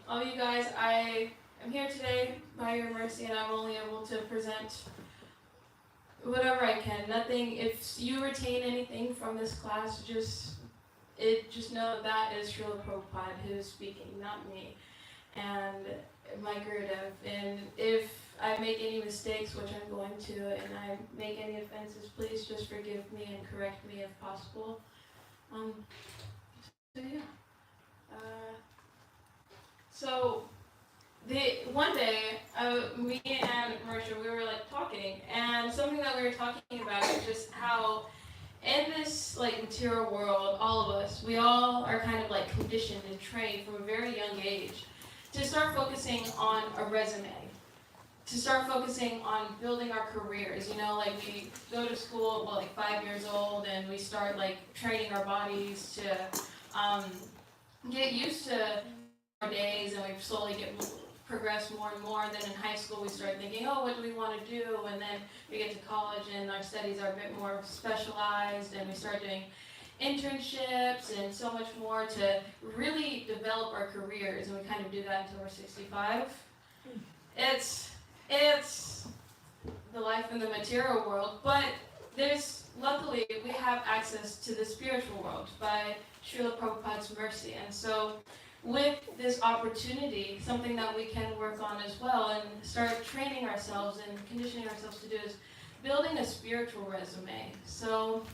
all you guys, I am here today by your mercy, and I'm only able to present whatever I can. Nothing. If you retain anything from this class, just know that is Srila Prabhupada who is speaking, not me, and my Gurudev. And if I make any mistakes, which I'm going to, and I make any offenses, please just forgive me and correct me if possible. So yeah. So one day, me and Marisha, we were like talking, and something that we were talking about is just how in this like material world, all of us, we all are kind of like conditioned and trained from a very young age to start focusing on a resume, to start focusing on building our careers. You know, like we go to school at like 5 years old, and we start like training our bodies to get used to our days, and we slowly progress more and more. Then in high school we start thinking, oh, what do we want to do? And then we get to college and our studies are a bit more specialized, and we start doing internships and so much more to really develop our careers, and we kind of do that until we're 65. It's the life in the material world, but luckily we have access to the spiritual world by Srila Prabhupada's mercy. And so with this opportunity, something that we can work on as well and start training ourselves and conditioning ourselves to do is building a spiritual resume. So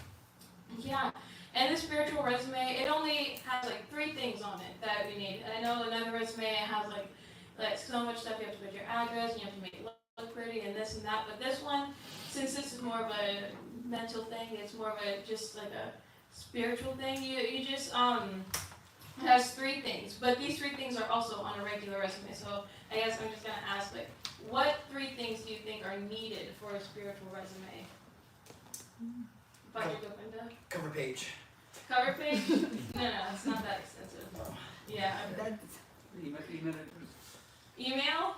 yeah, and the spiritual resume, it only has like 3 things on it that we need. And I know another resume has like so much stuff. You have to put your address, and you have to make it look pretty and this and that. But this one, since this is more of a mental thing, it's more of a just like a spiritual thing. You just it has 3 things, but these 3 things are also on a regular resume. So I guess I'm just gonna ask, like, what 3 things do you think are needed for a spiritual resume? Cover page. Cover page? No, it's not that extensive. Yeah. Email?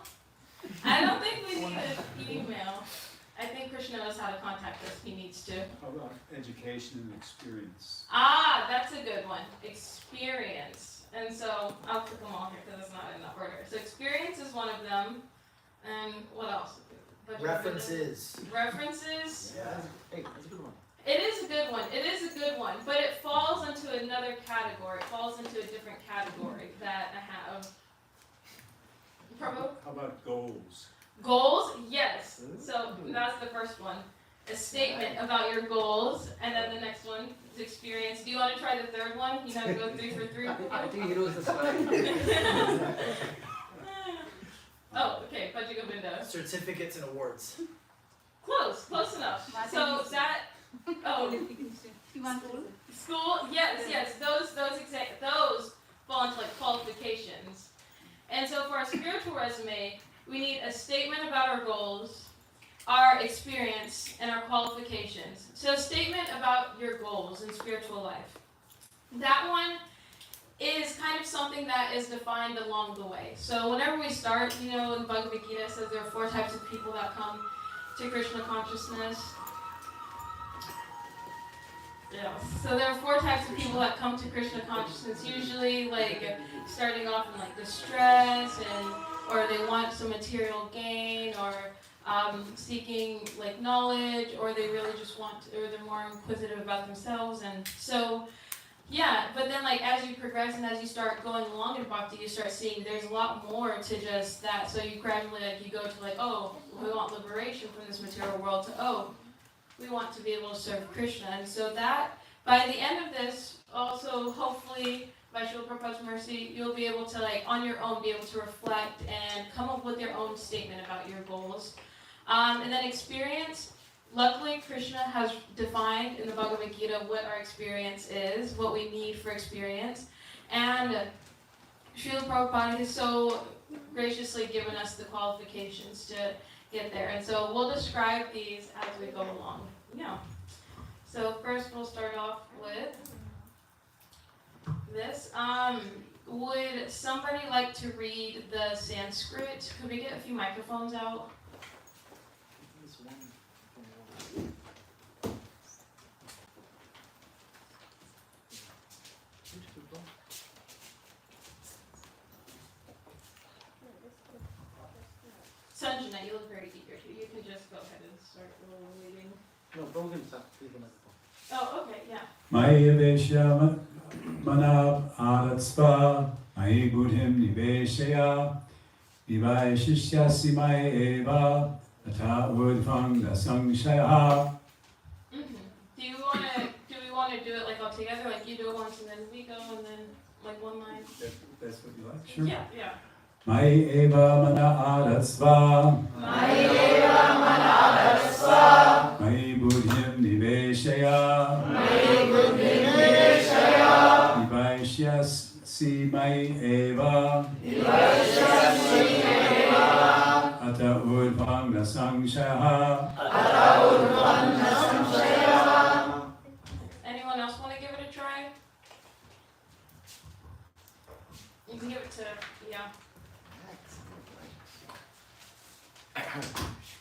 I don't think we need an email. I think Krishna knows how to contact us. He needs to. How about education and experience? Ah, that's a good one. Experience. And so I'll put them all here because it's not in that order. So experience is one of them. And what else? References. References? Yeah. Hey, that's a good one. It is a good one. It is a good one. But it falls into another category. It falls into a different category that I have. Prabhu? How about goals? Goals? Yes. So that's the first one. A statement about your goals. And then the next one is experience. Do you want to try the third one? You have to go 3 for 3. I think he knows this one. Oh, okay. Pajiga Binda. Certificates and awards. Close enough. So that. Oh. School? Yes. Those fall into like qualifications. And so for our spiritual resume, we need a statement about our goals, our experience, and our qualifications. So a statement about your goals in spiritual life. That one is kind of something that is defined along the way. So whenever we start, you know, in Bhagavad Gita it says there are 4 types of people that come to Krishna consciousness. Yeah. So there are 4 types of people that come to Krishna consciousness. Usually, like starting off in like distress, or they want some material gain, or seeking like knowledge, or they really just or they're more inquisitive about themselves. And so, yeah. But then, like as you progress and as you start going along in bhakti, you start seeing there's a lot more to just that. So you gradually you go to like, oh, we want liberation from this material world, to oh, we want to be able to serve Krishna. And so that, by the end of this, also hopefully by Srila Prabhupada's mercy, you'll be able to like on your own be able to reflect and come up with your own statement about your goals. And then experience, luckily Krishna has defined in the Bhagavad Gita what our experience is, what we need for experience. And Srila Prabhupada has so graciously given us the qualifications to get there. And so we'll describe these as we go along. Yeah. So first we'll start off with this. Would somebody like to read the Sanskrit? Could we get a few microphones out? Sanjana, you look very eager to. You can just go ahead and start reading. No, Prabhu start. Please don't. Oh, okay, yeah. Maya Veshya Manab Aratsva Maya Buddhim Niveshaya Vivaya Shishyasi Maya Eva Ata Udvang Nasangshaya. Do we wanna do it like all together? Like you do it once and then we go and then like one line? That's what you like? Sure. Yeah. Maya Eva Mana Aratsva Maya Eva Mana Aratsva Maya Buddhim Niveshaya Maya Buddhim Niveshaya Vivaya Maya Eva Vivashyasi Eva Ata Udvang Nasangshaya. Anyone else want to give it a try? You can give it to, yeah.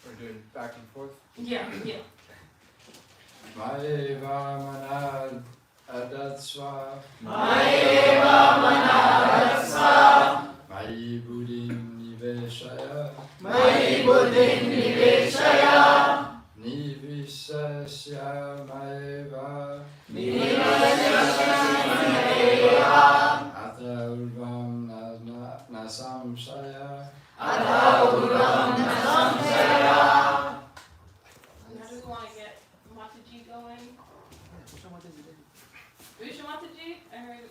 We're doing back and forth. Yeah. Maeva manad adatsva. Maeva manadatsva. Mai buddhim niveshaya. Mai buddhim niveshaya. Nivisasya maeva. Nivashyasi Eva Ata urvam nasamshaya. Ata Udvam Nasamshaya. How do we want to get Mataji going? Usha Mataji? I heard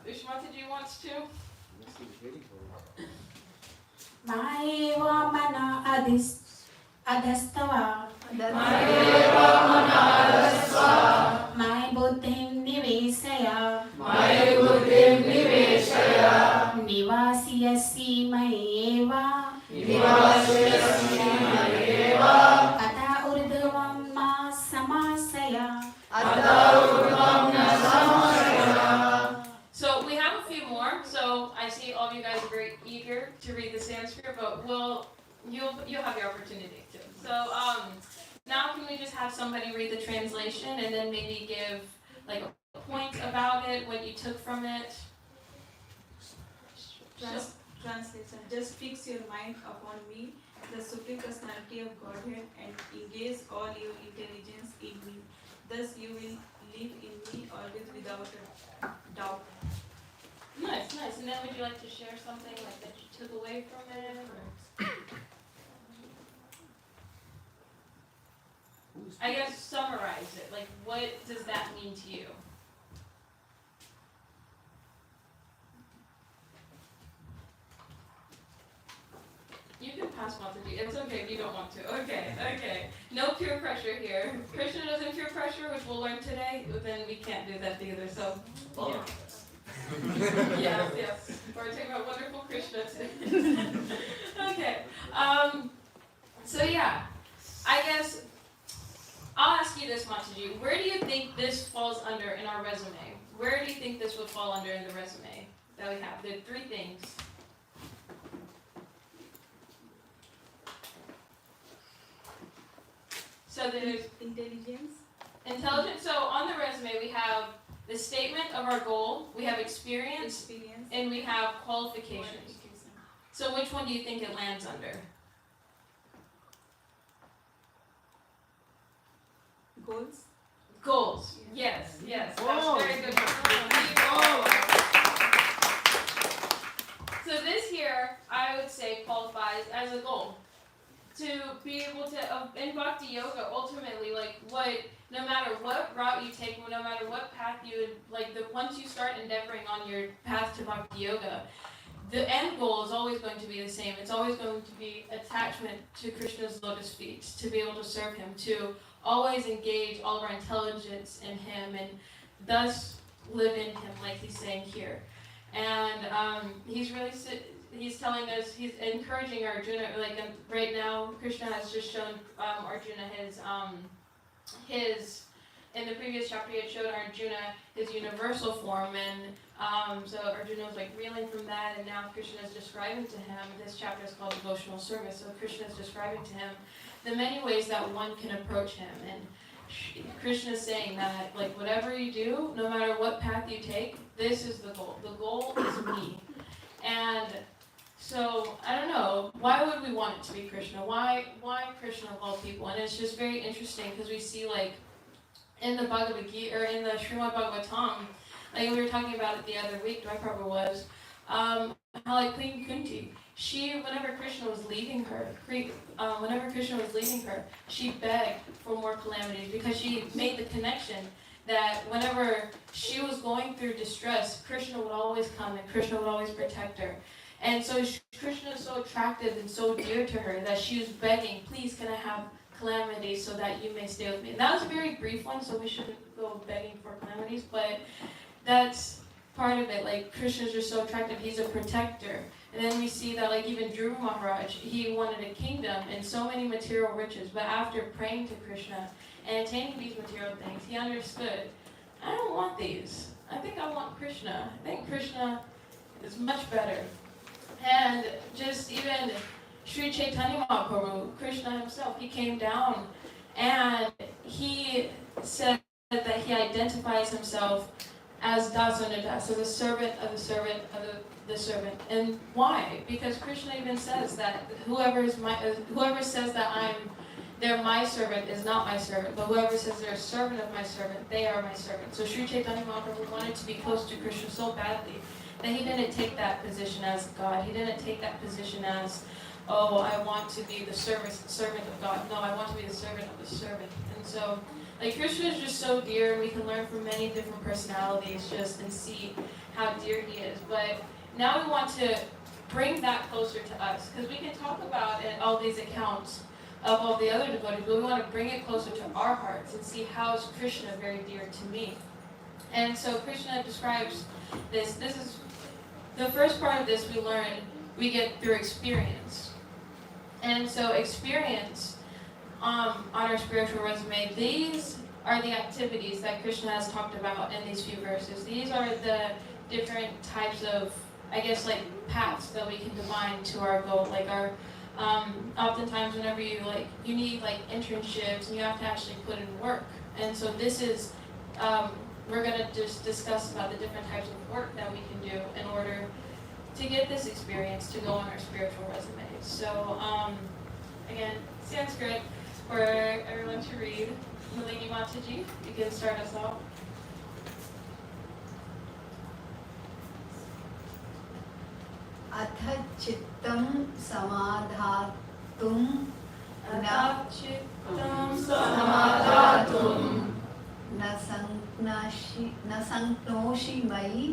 Usha Mataji wants to. Maeva mana adhastava. Maeva manadatsva. Mai buddhim nivesaya. Mai buddhim niveshaya. Nivasyasi mayeva. Vivashyasi eva. Ata urdhvam ma samasaya. Ata urdhvam nasamshaya. So we have a few more. So I see all of you guys are very eager to read the Sanskrit, but you'll have your opportunity to. So now can we just have somebody read the translation and then maybe give like a point about it, what you took from it? Translation. Just fix your mind upon me, the supreme personality of Godhead, and engage all your intelligence in me. Thus you will live in me always without a doubt. Nice. And then would you like to share something like that you took away from it? Or? I guess summarize it. Like, what does that mean to you? You can pass Mataji. It's okay if you don't want to. Okay. No peer pressure here. Krishna doesn't peer pressure, which we'll learn today. Then we can't do that either. So, yeah. yes. We're talking about wonderful Krishna today. Okay. So yeah, I guess I'll ask you this, Mataji. Where do you think this falls under in our resume? Where do you think this would fall under in the resume that we have? There are three things. So there's Intelligence. intelligence. So on the resume we have the statement of our goal, we have experience, and we have qualifications. So which one do you think it lands under? Goals. Goals. Yes. Whoa. That's very good. So this here, I would say, qualifies as a goal. To be able to, in Bhakti Yoga, ultimately, no matter what route you take, no matter what path you, once you start endeavoring on your path to Bhakti Yoga, the end goal is always going to be the same. It's always going to be attachment to Krishna's lotus feet, to be able to serve him, to always engage all of our intelligence in him, and thus live in him, like he's saying here. And he's telling us, he's encouraging Arjuna, right now, Krishna has just shown Arjuna his, in the previous chapter he had showed Arjuna his universal form, and so Arjuna was reeling from that, and now Krishna is describing to him, this chapter is called Devotional Service, so Krishna is describing to him the many ways that one can approach him, and Krishna is saying that, whatever you do, no matter what path you take, this is the goal. The goal is me. And So I don't know, why would we want it to be Krishna? Why Krishna of all people? And it's just very interesting because we see like in the Bhagavad Gita or in the Srimad Bhagavatam, like we were talking about it the other week, my problem was, how like Queen Kunti, whenever Krishna was leaving her, she begged for more calamities because she made the connection that whenever she was going through distress, Krishna would always come and Krishna would always protect her. And so Krishna is so attractive and so dear to her that she was begging, please can I have calamities so that you may stay with me. And that was a very brief one, so we shouldn't go begging for calamities, but that's part of it. Like Krishna's just so attractive, he's a protector. And then we see that like even Dhruva Maharaj, he wanted a kingdom and so many material riches, but after praying to Krishna and attaining these material things, he understood, I don't want these. I think I want Krishna. I think Krishna is much better. And just even Sri Chaitanya Mahaprabhu, Krishna himself, he came down and he said that he identifies himself as Dasanadass, as a servant of the servant of the servant. And why? Because Krishna even says that whoever says that they're my servant is not my servant, but whoever says they're a servant of my servant, they are my servant. So Sri Chaitanya Mahaprabhu wanted to be close to Krishna so badly that he didn't take that position as God. He didn't take that position as, oh, I want to be the servant of God. No, I want to be the servant of the servant. And so, like, Krishna is just so dear. We can learn from many different personalities just and see how dear he is. But now we want to bring that closer to us, because we can talk about it, all these accounts of all the other devotees, but we want to bring it closer to our hearts and see how is Krishna very dear to me. And so Krishna describes this. This is the first part of this we get through experience. And so experience on our spiritual resume, these are the activities that Krishna has talked about in these few verses. These are the different types of, I guess, like paths that we can define to our goal. Like our, oftentimes whenever you need like internships and you have to actually put in work. And so this is, we're going to just discuss about the different types of work that we can do in order to get this experience to go on our spiritual resumes. So, again, Sanskrit for everyone to read. Malini Mataji, you can start us off. अथ चित्तं समाधातुं न संक्नोषि मयि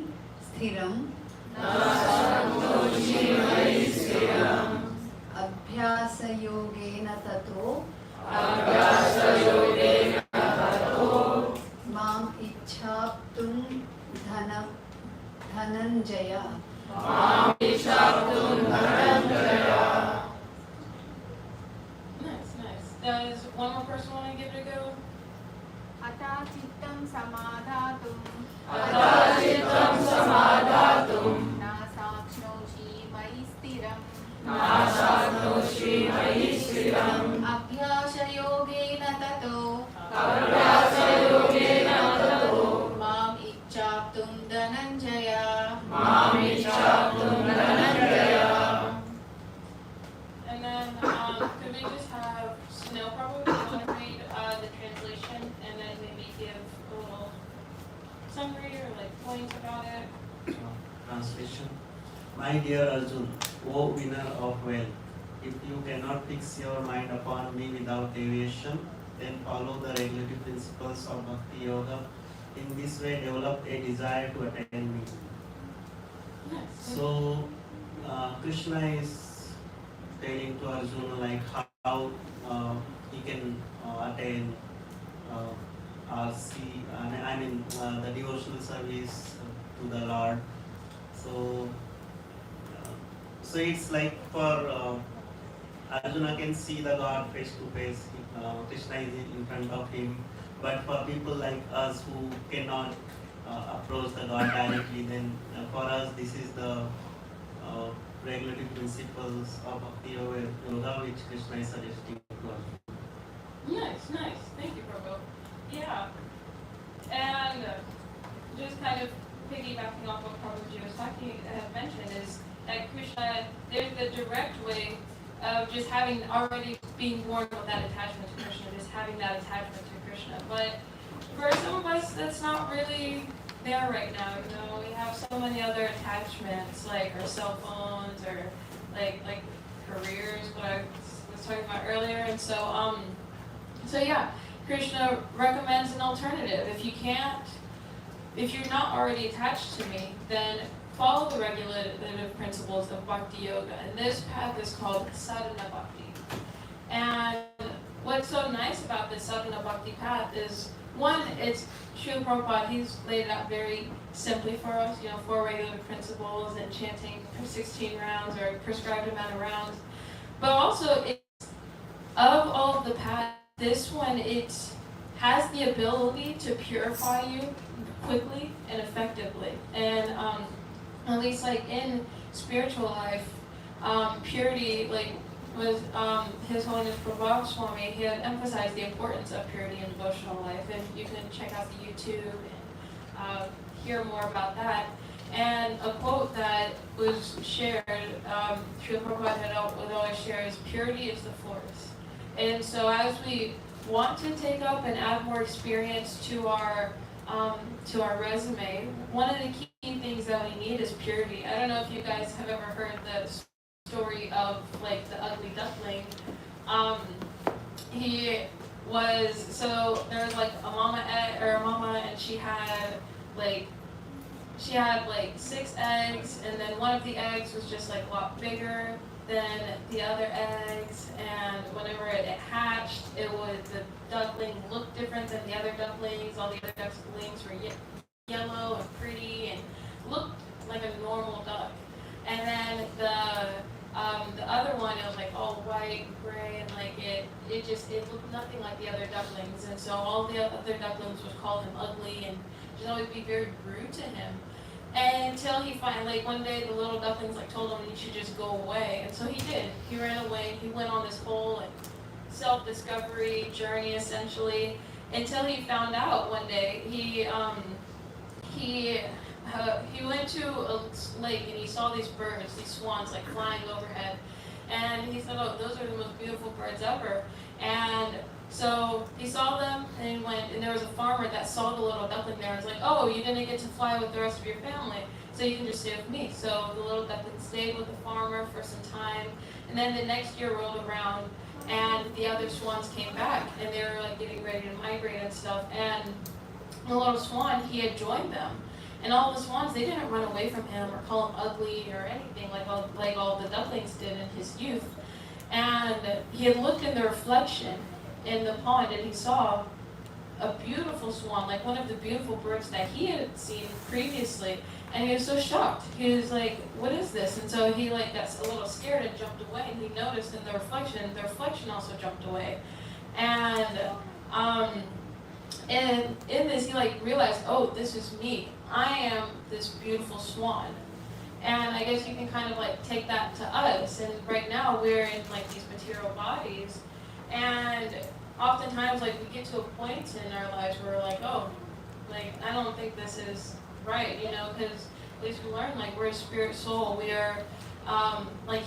स्थिरम् अभ्यासयोगेन ततो माम् इच्छाप्तुं Dhananjay. Nice, nice. Does one more person want to give it a go? अथा चित्तं समाधातुं न साक्ष्णोषि मयि स्थिरम् अभ्यासयोगेन ततो माम् इच्छाप्तुं Dhananjay. And then, could we just have Snow probably want to read the translation and then maybe give a little summary or like points about it? Translation. My dear Arjun, O winner of wealth, if you cannot fix your mind upon me without deviation, then follow the regulative principles of Bhakti Yoga. In this way, develop a desire to attain me. So, Krishna is telling to Arjuna like how he can attain the devotional service to the Lord. So it's like for Arjuna can see the God face to face. Krishna is in front of him. But for people like us who cannot approach the God directly, then for us this is the regulative principles of Bhakti Yoga which Krishna is suggesting to us. Nice, nice. Thank you, Prabhu. Yeah. And just kind of piggybacking off what Prabhuji was mentioned is at Krishna, there's the direct way of just already being born with that attachment to Krishna, just having that attachment to Krishna. But for some of us, that's not really there right now. We have so many other attachments, like our cell phones or like careers, what I was talking about earlier. And so yeah, Krishna recommends an alternative. If you're not already attached to me, then follow the regulative principles of Bhakti Yoga. And this path is called Sadhana Bhakti. And what's so nice about this Sadhana Bhakti path is, one, it's Srila Prabhupada, he's laid it out very simply for us, 4 regulative principles and chanting 16 rounds or a prescribed amount of rounds. But also, of all of the paths, this one, it has the ability to purify you quickly and effectively. And at least in spiritual life, purity, was His Holiness Prabhupada Swami, he had emphasized the importance of purity in devotional life. And you can check out the YouTube and hear more about that. And a quote that was shared, Srila Prabhupada would always share, is purity is the force. And so as we want to take up and add more experience to our resume, one of the key things that we need is purity. I don't know if you guys have ever heard the story of the ugly duckling. There was a mama, and she had 6 eggs, and then one of the eggs was just a lot bigger than the other eggs, and whenever it hatched, the duckling looked different than the other ducklings. All the other ducklings were yellow and pretty and looked like a normal duck. And then the other one, it was all white and gray, and it looked nothing like the other ducklings. And so all the other ducklings would call him ugly and just always be very rude to him. And until he finally, one day the little ducklings told him he should just go away. And so he did. He ran away. He went on this whole self-discovery journey, essentially, until he found out one day he went to a lake and he saw these birds, these swans, flying overhead. And he said, "Oh, those are the most beautiful birds ever." And so he saw them, and he went, and there was a farmer that saw the little duckling there and was like, "Oh, you didn't get to fly with the rest of your family, so you can just stay with me." So the little duckling stayed with the farmer for some time, and then the next year rolled around, and the other swans came back, and they were getting ready to migrate and stuff, and the little swan, he had joined them. And all the swans, they didn't run away from him or call him ugly or anything like all the ducklings did in his youth. And he had looked in the reflection in the pond, and he saw a beautiful swan, one of the beautiful birds that he had seen previously. And he was so shocked. He was like, "What is this?" And so he got a little scared and jumped away. And he noticed in the reflection also jumped away. And in this, he realized, "Oh, this is me. I am this beautiful swan." And I guess you can kind of take that to us. And right now we're in these material bodies, and oftentimes we get to a point in our lives where we're "Oh, I don't think this is right," because at least we learn we're a spirit soul. We are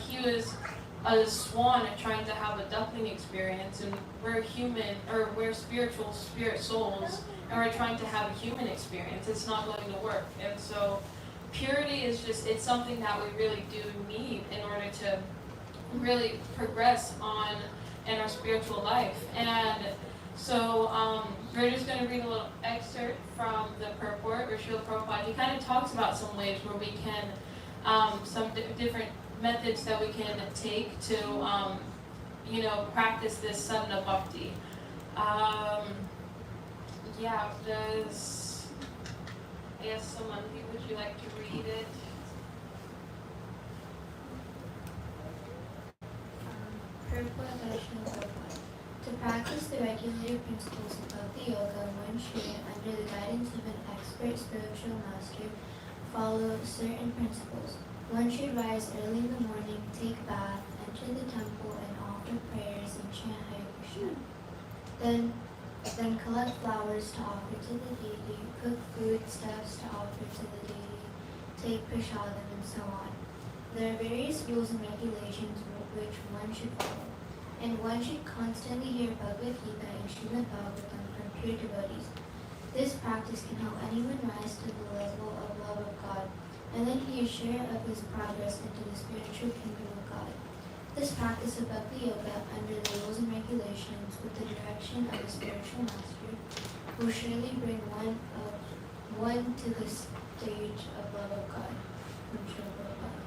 he was a swan trying to have a duckling experience, and we're human, or we're spiritual spirit souls, and we're trying to have a human experience. It's not going to work. And so purity is it's something that we really do need in order to really progress in our spiritual life. And so we're just going to read a little excerpt from the purport where Srila Prabhupada, he kind of talks about some ways where we can, some different methods that we can take to, practice this sadhana bhakti. I guess someone, would you like to read it? Purport by Srila Prabhupada. To practice the regulative principles of Bhakti Yoga, one should, under the guidance of an expert spiritual master, follow certain principles. One should rise early in the morning, take bath, enter the temple, and offer prayers and chant Hare Krishna. Then collect flowers to offer to the deity, cook foodstuffs to offer to the deity, take prasadam, and so on. There are various rules and regulations which one should follow, and one should constantly hear Bhagavad Gita and Srimad Bhagavatam from pure devotees. This practice can help anyone rise to the level of love of God, and then he is share of his progress into the spiritual kingdom of God. This practice of Bhakti Yoga under the rules and regulations with the direction of a spiritual master will surely bring one to the stage of love of God. From Srila Prabhupada.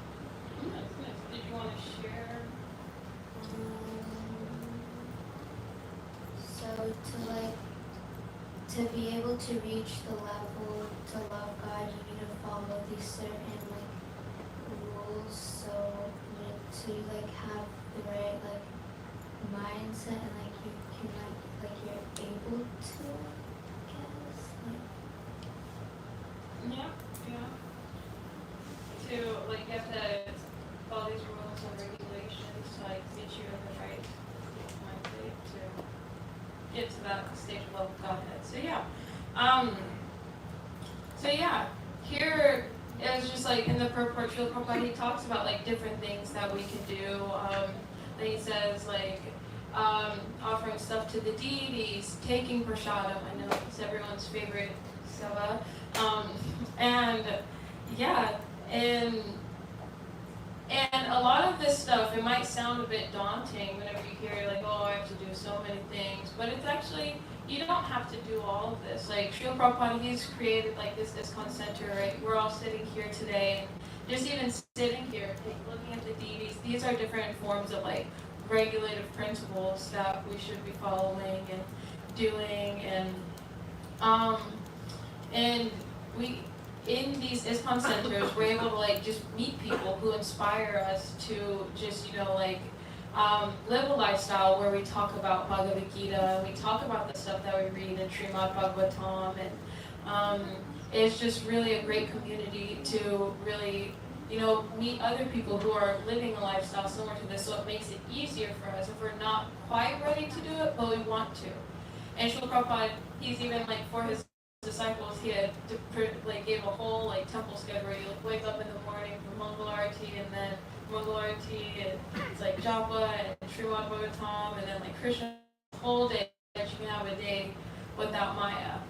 Nice. Did you want to share? So to be able to reach the level to love God, you need to follow these certain rules. So you have the right mindset and you can you're able to, I guess. Yeah. To you have to follow these rules and regulations to get you in the right mind state to get to that stage of love of Godhead. So here it's just in the purport, Srila Prabhupada, he talks about different things that we can do. Then he says offering stuff to the deities, taking prasadam. I know it's everyone's favorite seva. And a lot of this stuff, it might sound a bit daunting whenever you hear I have to do so many things, but it's actually, you don't have to do all of this. Srila Prabhupada, he's created this ISKCON center, right? We're all sitting here today, and just even sitting here, looking at the deities, these are different forms of regulative principles that we should be following and doing, and we, in these ISKCON centers, we're able to just meet people who inspire us to just live a lifestyle where we talk about Bhagavad Gita, and we talk about the stuff that we read in Srimad Bhagavatam, and it's just really a great community to really meet other people who are living a lifestyle similar to this, so it makes it easier for us if we're not quite ready to do it, but we want to. And Srila Prabhupada, he's even for his disciples, he had gave a whole temple schedule where you wake up in the morning for Mangal Arati, and then Mangal Arati, and it's Japa and Srimad Bhagavatam, and then Krishna, whole day that you can have a day without Maya.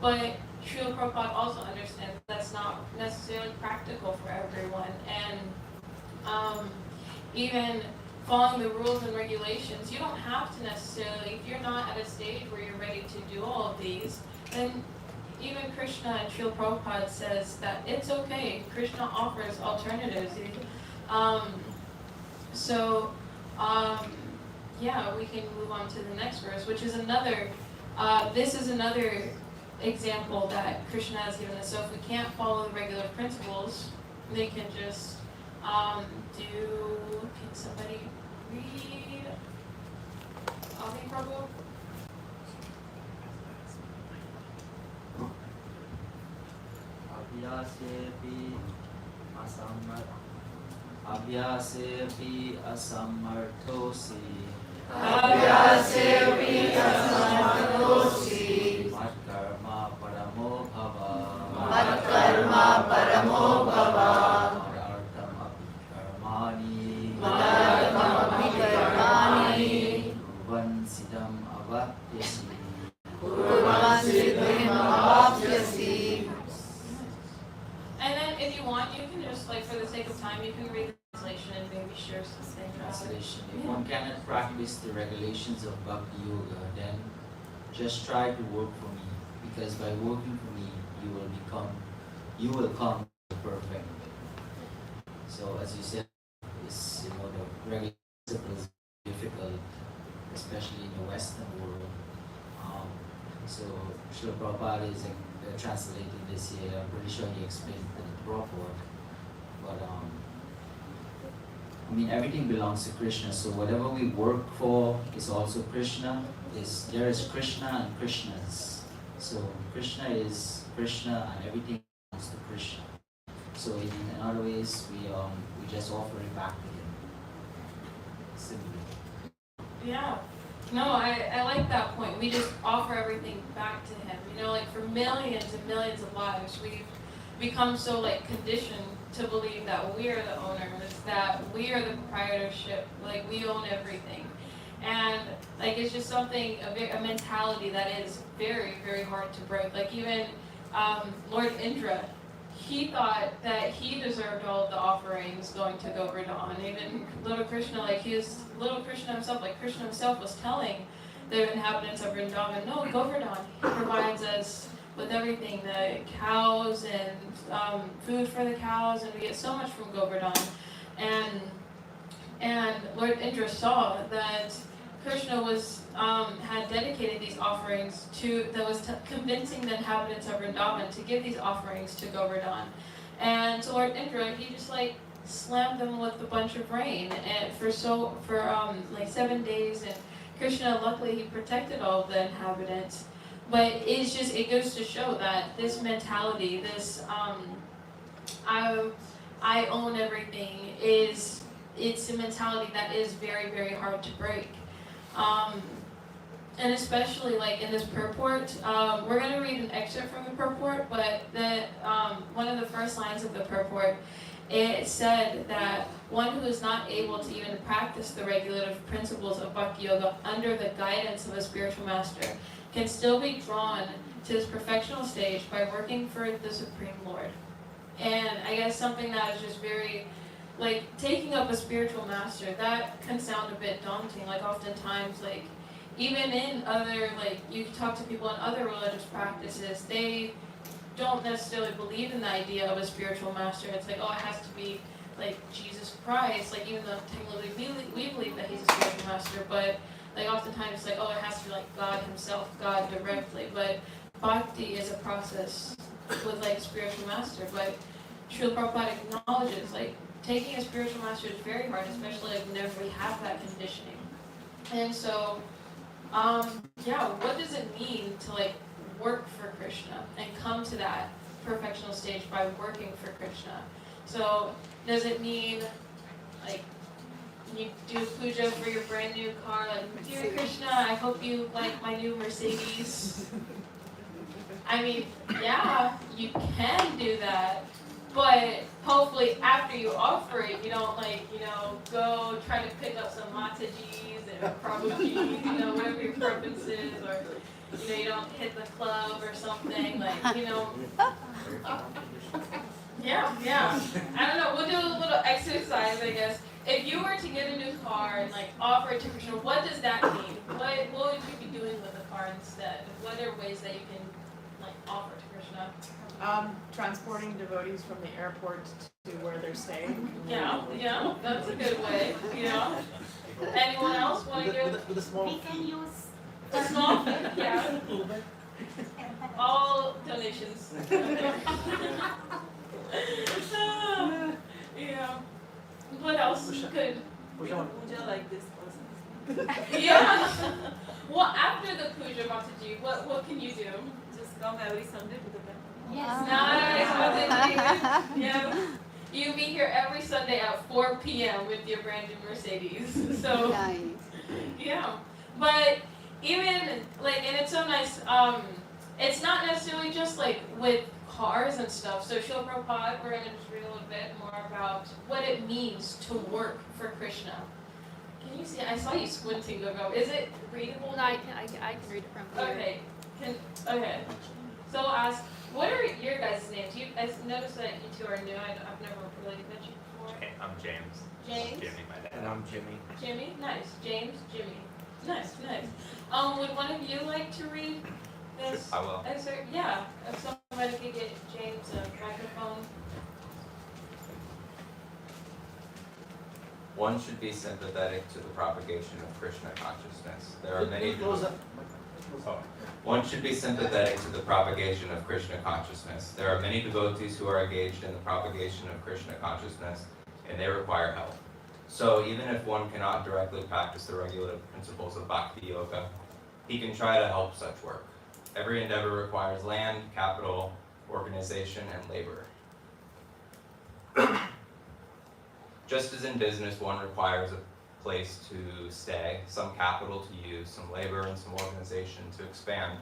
But Srila Prabhupada also understands that's not necessarily practical for everyone, and even following the rules and regulations, you don't have to necessarily, if you're not at a stage where you're ready to do all of these, then even Krishna and Srila Prabhupada says that it's okay. Krishna offers alternatives. We can move on to the next verse, which is another, this is another example that Krishna has given us. So if we can't follow the regular principles, they can just can somebody read Adi Prabhu? Abhyasepi asamarthosi Matkarma paramo bhava Madartam api karmani Urvansidam avapyasi. And then if you want, you can just for the sake of time, you can read the translation and maybe share something. Translation. If one cannot practice the regulations of Bhakti Yoga, then just try to work for me, because by working for me, you will come to the perfect. So as you said, the regular principle is difficult, especially in the Western world. So Srila Prabhupada is translating this here. I'm pretty sure he explained it in the purport. But everything belongs to Krishna. So whatever we work for is also Krishna. There is Krishna and Krishnas. So Krishna is Krishna, and everything belongs to Krishna. So in other ways, we just offer it back to him. Simply. Yeah. No, I like that point. We just offer everything back to him. For millions and millions of lives, we've become so like conditioned to believe that we are the owners, that we are the proprietorship, like we own everything. And like it's just something, a mentality that is very, very hard to break. Like even Lord Indra, he thought that he deserved all of the offerings going to Govardhan. Even little Krishna, little Krishna himself, like Krishna himself was telling the inhabitants of Vrindavan, no, Govardhan provides us with everything, the cows and food for the cows, and we get so much from Govardhan. And Lord Indra saw that Krishna was had dedicated these offerings convincing the inhabitants of Vrindavan to give these offerings to Govardhan. And so Lord Indra, he just like slammed them with a bunch of rain and for 7 days. And Krishna, luckily, he protected all of the inhabitants. But it goes to show that this mentality, this I own everything, it's a mentality that is very, very hard to break. And especially like in this purport, we're going to read an excerpt from the purport, but one of the first lines of the purport, it said that one who is not able to even practice the regulative principles of Bhakti Yoga under the guidance of a spiritual master can still be drawn to this perfectional stage by working for the Supreme Lord. And I guess something that is just very, like, taking up a spiritual master, that can sound a bit daunting. Like, oftentimes, like, even in other, like, you talk to people in other religious practices, they don't necessarily believe in the idea of a spiritual master. It's like, oh, it has to be, like, Jesus Christ. Like, even though technically we believe that he's a spiritual master, but, like, oftentimes it's like, oh, it has to be, like, God himself, God directly. But bhakti is a process with, like, a spiritual master. But Srila Prabhupada acknowledges, like, taking a spiritual master is very hard, especially like, whenever we have that conditioning. And so, what does it mean to like work for Krishna and come to that perfectional stage by working for Krishna? So, does it mean like you do puja for your brand new car, like, dear Krishna, I hope you like my new Mercedes? I mean, yeah, you can do that. But hopefully after you offer it, you don't go try to pick up some Mataji's and Prabhuji's, whatever your preference is, or, you don't hit the club or something, yeah. I don't know, we'll do a little exercise, I guess. If you were to get a new car and offer it to Krishna, what does that mean? What would you be doing with the car instead? What are ways that you can offer to Krishna? Transporting devotees from the airport to where they're staying. Yeah, that's a good way. Anyone else want to give? With a small We can use A small fee, yeah. All donations. Yeah. What else could? Puja like this person. Yeah. Well, after the puja, Mataji, what can you do? Just come every Sunday to the temple. yes. Nice, Mataji. Yeah. You be here every Sunday at 4 p.m. with your brand new Mercedes. So. Nice. Yeah, but even and it's so nice. It's not necessarily just with cars and stuff. So Srila Prabhupada, we're gonna just read a little bit more about what it means to work for Krishna. Can you see? I saw you squinting, Gogo. Is it readable? No, I can read it from here. Okay. Okay. So I'll ask, what are your guys' names? I noticed that you two are new. I've never really met you before. I'm James. James. Jimmy, my dad. And I'm Jimmy. Jimmy, nice. James, Jimmy, nice. Would one of you like to read this? Sure, I will. Excerpt? Yeah. If somebody could get James a microphone. One should be sympathetic to the propagation of Krishna consciousness. There are many. One should be sympathetic to the propagation of Krishna consciousness. There are many devotees who are engaged in the propagation of Krishna consciousness, and they require help. So even if one cannot directly practice the regulative principles of Bhakti Yoga, he can try to help such work. Every endeavor requires land, capital, organization, and labor. Just as in business, one requires a place to stay, some capital to use, some labor, and some organization to expand,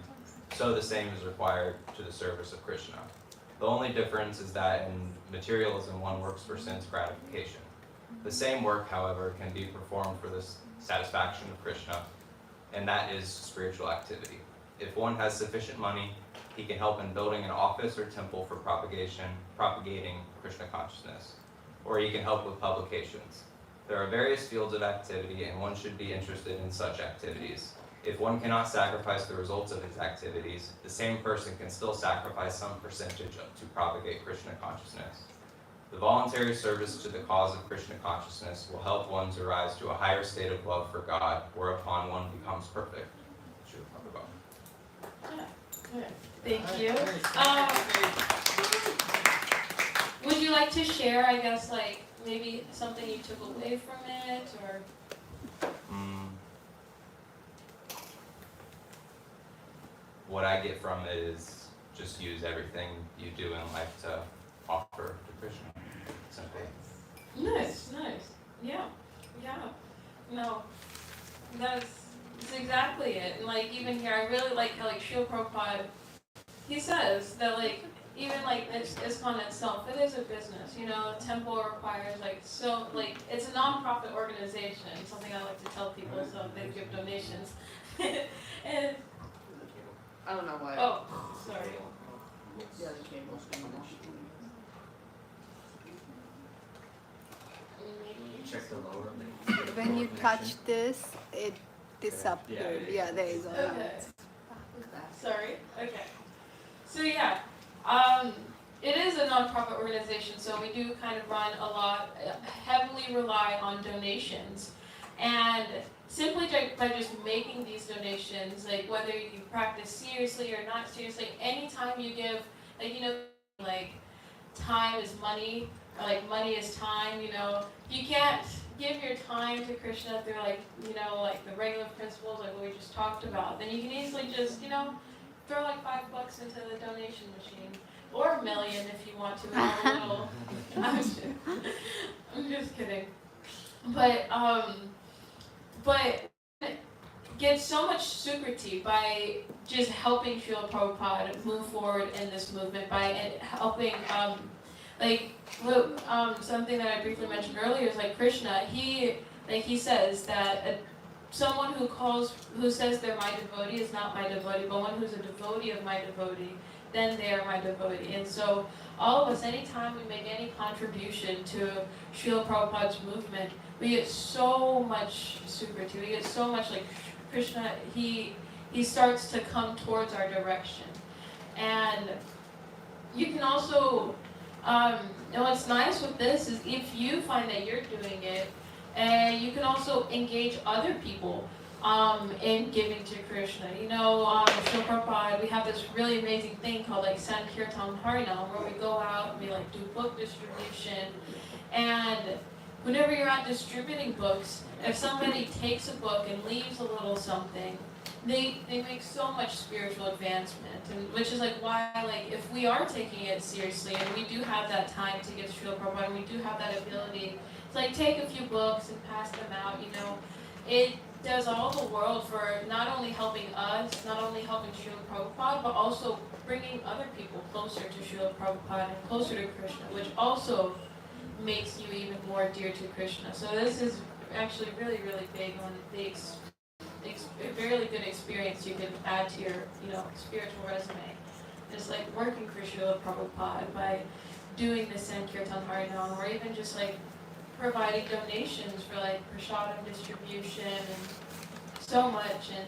so the same is required to the service of Krishna. The only difference is that in materialism, one works for sense gratification. The same work, however, can be performed for the satisfaction of Krishna, and that is spiritual activity. If one has sufficient money, he can help in building an office or temple for propagating Krishna consciousness, or he can help with publications. There are various fields of activity, and one should be interested in such activities. If one cannot sacrifice the results of his activities, the same person can still sacrifice some percentage to propagate Krishna consciousness. The voluntary service to the cause of Krishna consciousness will help one to rise to a higher state of love for God, whereupon one becomes perfect. Srila Prabhupada. Thank you. Would you like to share, I guess, like maybe something you took away from it, or? What I get from it is just use everything you do in life to offer to Krishna. Simply. Nice. Yeah. No, that's exactly it. And like even here, I really like how like Srila Prabhupada, he says that like even like ISKCON itself, it is a business. You know, temple requires like so like it's a non-profit organization. Something I like to tell people so they give donations. And I don't know why. oh, sorry. Yeah, the cable's Check the lower link. When you touch this, it disappeared. Yeah, there is a Okay. Sorry. Okay. So yeah, it is a nonprofit organization, so we do kind of run a lot, heavily rely on donations, and simply by just making these donations, like whether you practice seriously or not seriously, anytime you give, like you know, like time is money, or like money is time. You know, you can't give your time to Krishna through like like the regular principles like what we just talked about. Then you can easily just throw like $5 into the donation machine, or $1 million if you want to. A little. I'm just kidding. But get so much sukriti by just helping Srila Prabhupada move forward in this movement by helping something that I briefly mentioned earlier is like Krishna. He says that someone who says they're my devotee is not my devotee, but one who's a devotee of my devotee, then they are my devotee. And so all of us, anytime we make any contribution to Srila Prabhupada's movement, we get so much sukriti, we get so much like Krishna, he starts to come towards our direction. And you can also, and what's nice with this is if you find that you're doing it, you can also engage other people in giving to Krishna. Srila Prabhupada, we have this really amazing thing called like Sankirtan Harinam, where we go out and we like do book distribution. And whenever you're out distributing books, if somebody takes a book and leaves a little something, they make so much spiritual advancement, and which is like why like if we are taking it seriously and we do have that time to give Srila Prabhupada, and we do have that ability to like take a few books and pass them out, it does all the world for not only helping us, not only helping Srila Prabhupada, but also bringing other people closer to Srila Prabhupada and closer to Krishna, which also makes you even more dear to Krishna. So this is actually really, really big on the a really good experience you can add to your, spiritual resume. Just like working for Srila Prabhupada by doing the Sankirtan Harinam, or even just like providing donations for like prasadam distribution and so much. And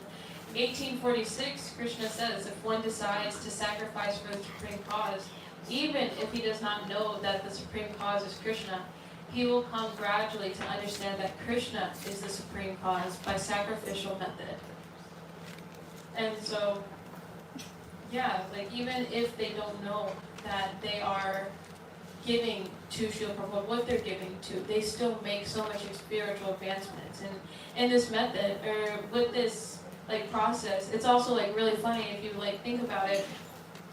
in 1846, Krishna says if one decides to sacrifice for the supreme cause, even if he does not know that the supreme cause is Krishna, he will come gradually to understand that Krishna is the supreme cause by sacrificial method. And so, yeah, like even if they don't know that they are giving to Srila Prabhupada, what they're giving to, they still make so much spiritual advancements. And in this method, or with this like process, it's also like really funny if you like think about it,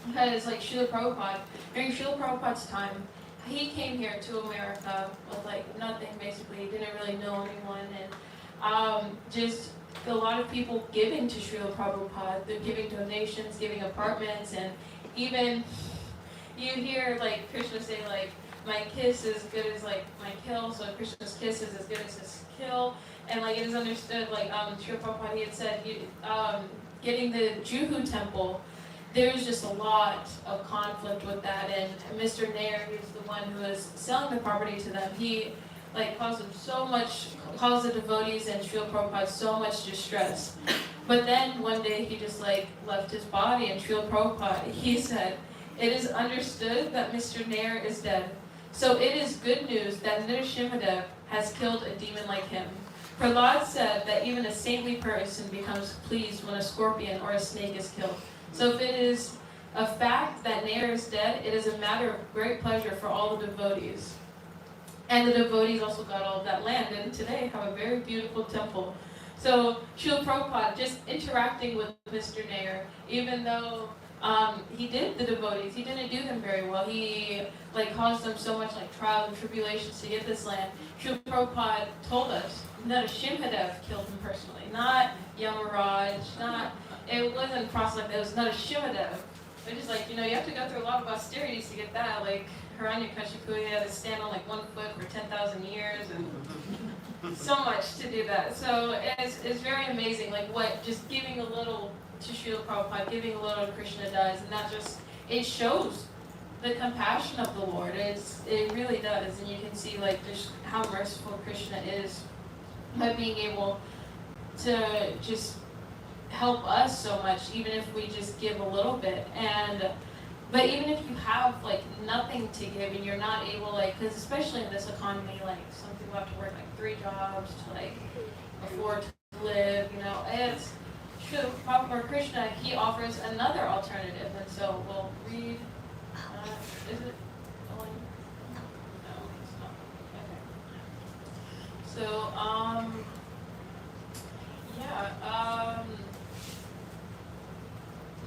because like Srila Prabhupada, during Srila Prabhupada's time, he came here to America with like nothing basically. He didn't really know anyone, and just a lot of people giving to Srila Prabhupada. They're giving donations, giving apartments, and even you hear like Krishna say like, my kiss is as good as like my kill, so Krishna's kiss is as good as his kill, and like it is understood like Srila Prabhupada had said getting the Juhu temple, there's just a lot of conflict with that, and Mr. Nair, who's the one who is selling the property to them, he like caused the devotees and Srila Prabhupada so much distress. But then one day he just like left his body, and Srila Prabhupada, he said, it is understood that Mr. Nair is dead. So it is good news that Nrsimhadev has killed a demon like him. Prahlad said that even a saintly person becomes pleased when a scorpion or a snake is killed. So if it is a fact that Nair is dead, it is a matter of great pleasure for all the devotees. And the devotees also got all of that land, and today have a very beautiful temple. So Srila Prabhupada just interacting with Mr. Nair, even though he did the devotees, he didn't do them very well. He like caused them so much like trials and tribulations to get this land. Srila Prabhupada told us that Nrsimhadev killed him personally, not Yamaraj, it wasn't process like that, it was not Nrsimhadev. It's just like, you have to go through a lot of austerities to get that, like Hiranyakashipu, he had to stand on like 1 foot for 10,000 years, and so much to do that. So it's very amazing, like what just giving a little to Srila Prabhupada, giving a little to Krishna does, and that just, it shows the compassion of the Lord. It really does, and you can see like just how merciful Krishna is by being able to just help us so much, even if we just give a little bit. But even if you have like nothing to give and you're not able, like, because especially in this economy, like some people have to work like 3 jobs to like afford to live, it's true. Prabhupada Krishna, he offers another alternative, and so we'll read, is it Ellen? No, it's not. Okay. So,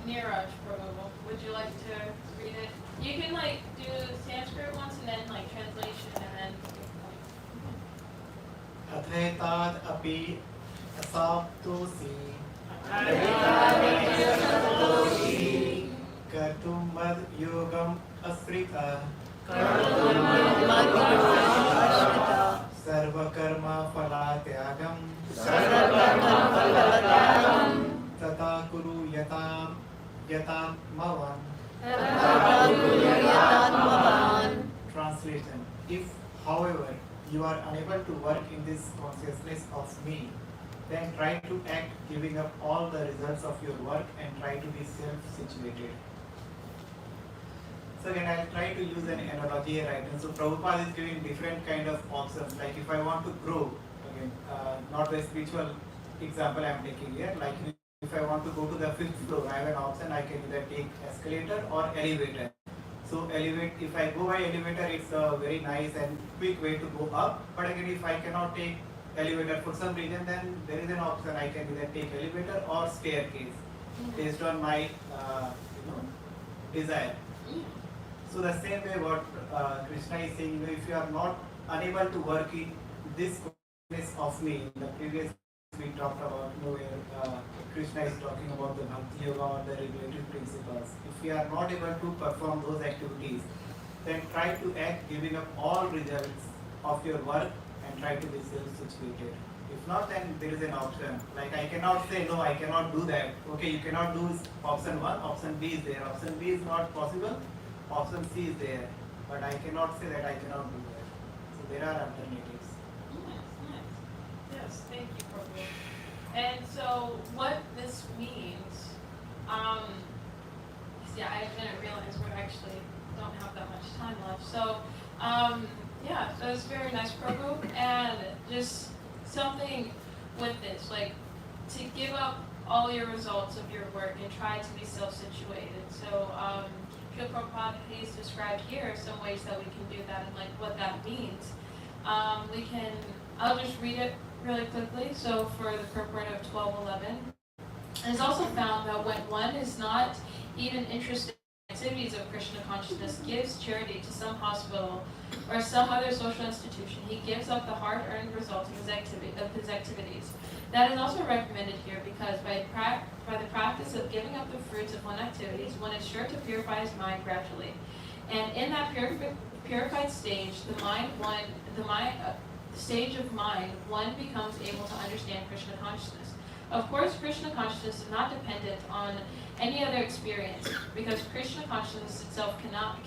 Niraj Prabhu, would you like to read it? You can like do Sanskrit once and then like translation and then. Athaitat api asaptosi Kartum mad yogam asrita Sarva karma phalatyagam Tata kuru yatam mavan. Translation: if, however, you are unable to work in this consciousness of me, then try to act giving up all the results of your work and try to be self-situated. So again, I'll try to use an analogy here, right? And so Prabhupada is giving different kind of options. Like if I want to grow, again, not the spiritual example I'm taking here, like if I want to go to the 5th floor, I have an option, I can either take escalator or elevator. So if I go by elevator, it's a very nice and quick way to go up. But again, if I cannot take elevator for some reason, then there is an option, I can either take elevator or staircase based on my desire. So the same way what Krishna is saying, if you are not unable to work in this consciousness of me, in the previous we talked about where Krishna is talking about the Bhakti Yoga or the regulative principles. If we are not able to perform those activities, then try to act giving up all results of your work and try to be self-situated. If not, then there is an option. Like I cannot say, no, I cannot do that. Okay, you cannot do option 1, option B is there. Option B is not possible, option C is there. But I cannot say that I cannot do that. So there are alternatives. Nice. Yes, thank you, Prabhu. And so what this means, I didn't realize we actually don't have that much time left. So, so it's very nice, Prabhu. And just something with this, like to give up all your results of your work and try to be self-situated. So, Srila Prabhupada has described here some ways that we can do that and like what that means. I'll just read it really quickly. So for the purport of 12:11, it's also found that when one is not even interested in activities of Krishna consciousness, gives charity to some hospital or some other social institution, he gives up the hard-earned results of his activities. That is also recommended here because by the practice of giving up the fruits of one's activities, one is sure to purify his mind gradually. And in that purified stage, stage of mind, one becomes able to understand Krishna consciousness. Of course, Krishna consciousness is not dependent on any other experience, because Krishna consciousness itself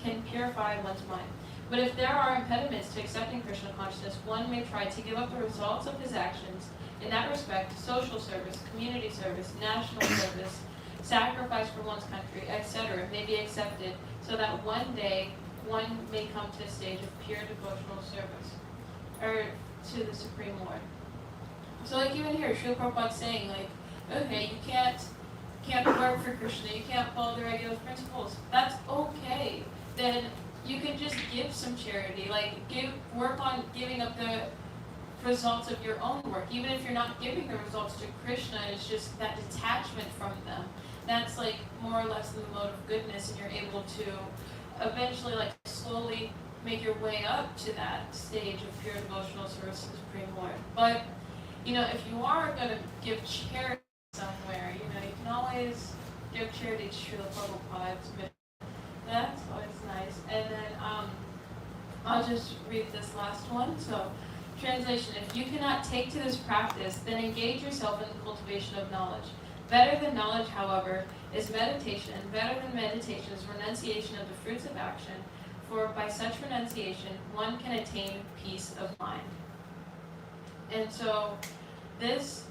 can purify one's mind. But if there are impediments to accepting Krishna consciousness, one may try to give up the results of his actions. In that respect, social service, community service, national service, sacrifice for one's country, etc., may be accepted, so that one day one may come to a stage of pure devotional service, or to the Supreme Lord. So like even here, Srila Prabhupada's saying like, okay, you can't work for Krishna, you can't follow the regular principles. That's okay. Then you can just give some charity, like work on giving up the results of your own work. Even if you're not giving the results to Krishna, it's just that detachment from them. That's like more or less the mode of goodness, and you're able to eventually like slowly make your way up to that stage of pure devotional service to the Supreme Lord. But if you are going to give charity somewhere, you can always give charity to Srila Prabhupada. That's always nice. And then I'll just read this last one. So, translation: if you cannot take to this practice, then engage yourself in the cultivation of knowledge. Better than knowledge, however, is meditation, and better than meditation is renunciation of the fruits of action, for by such renunciation, one can attain peace of mind. And so, this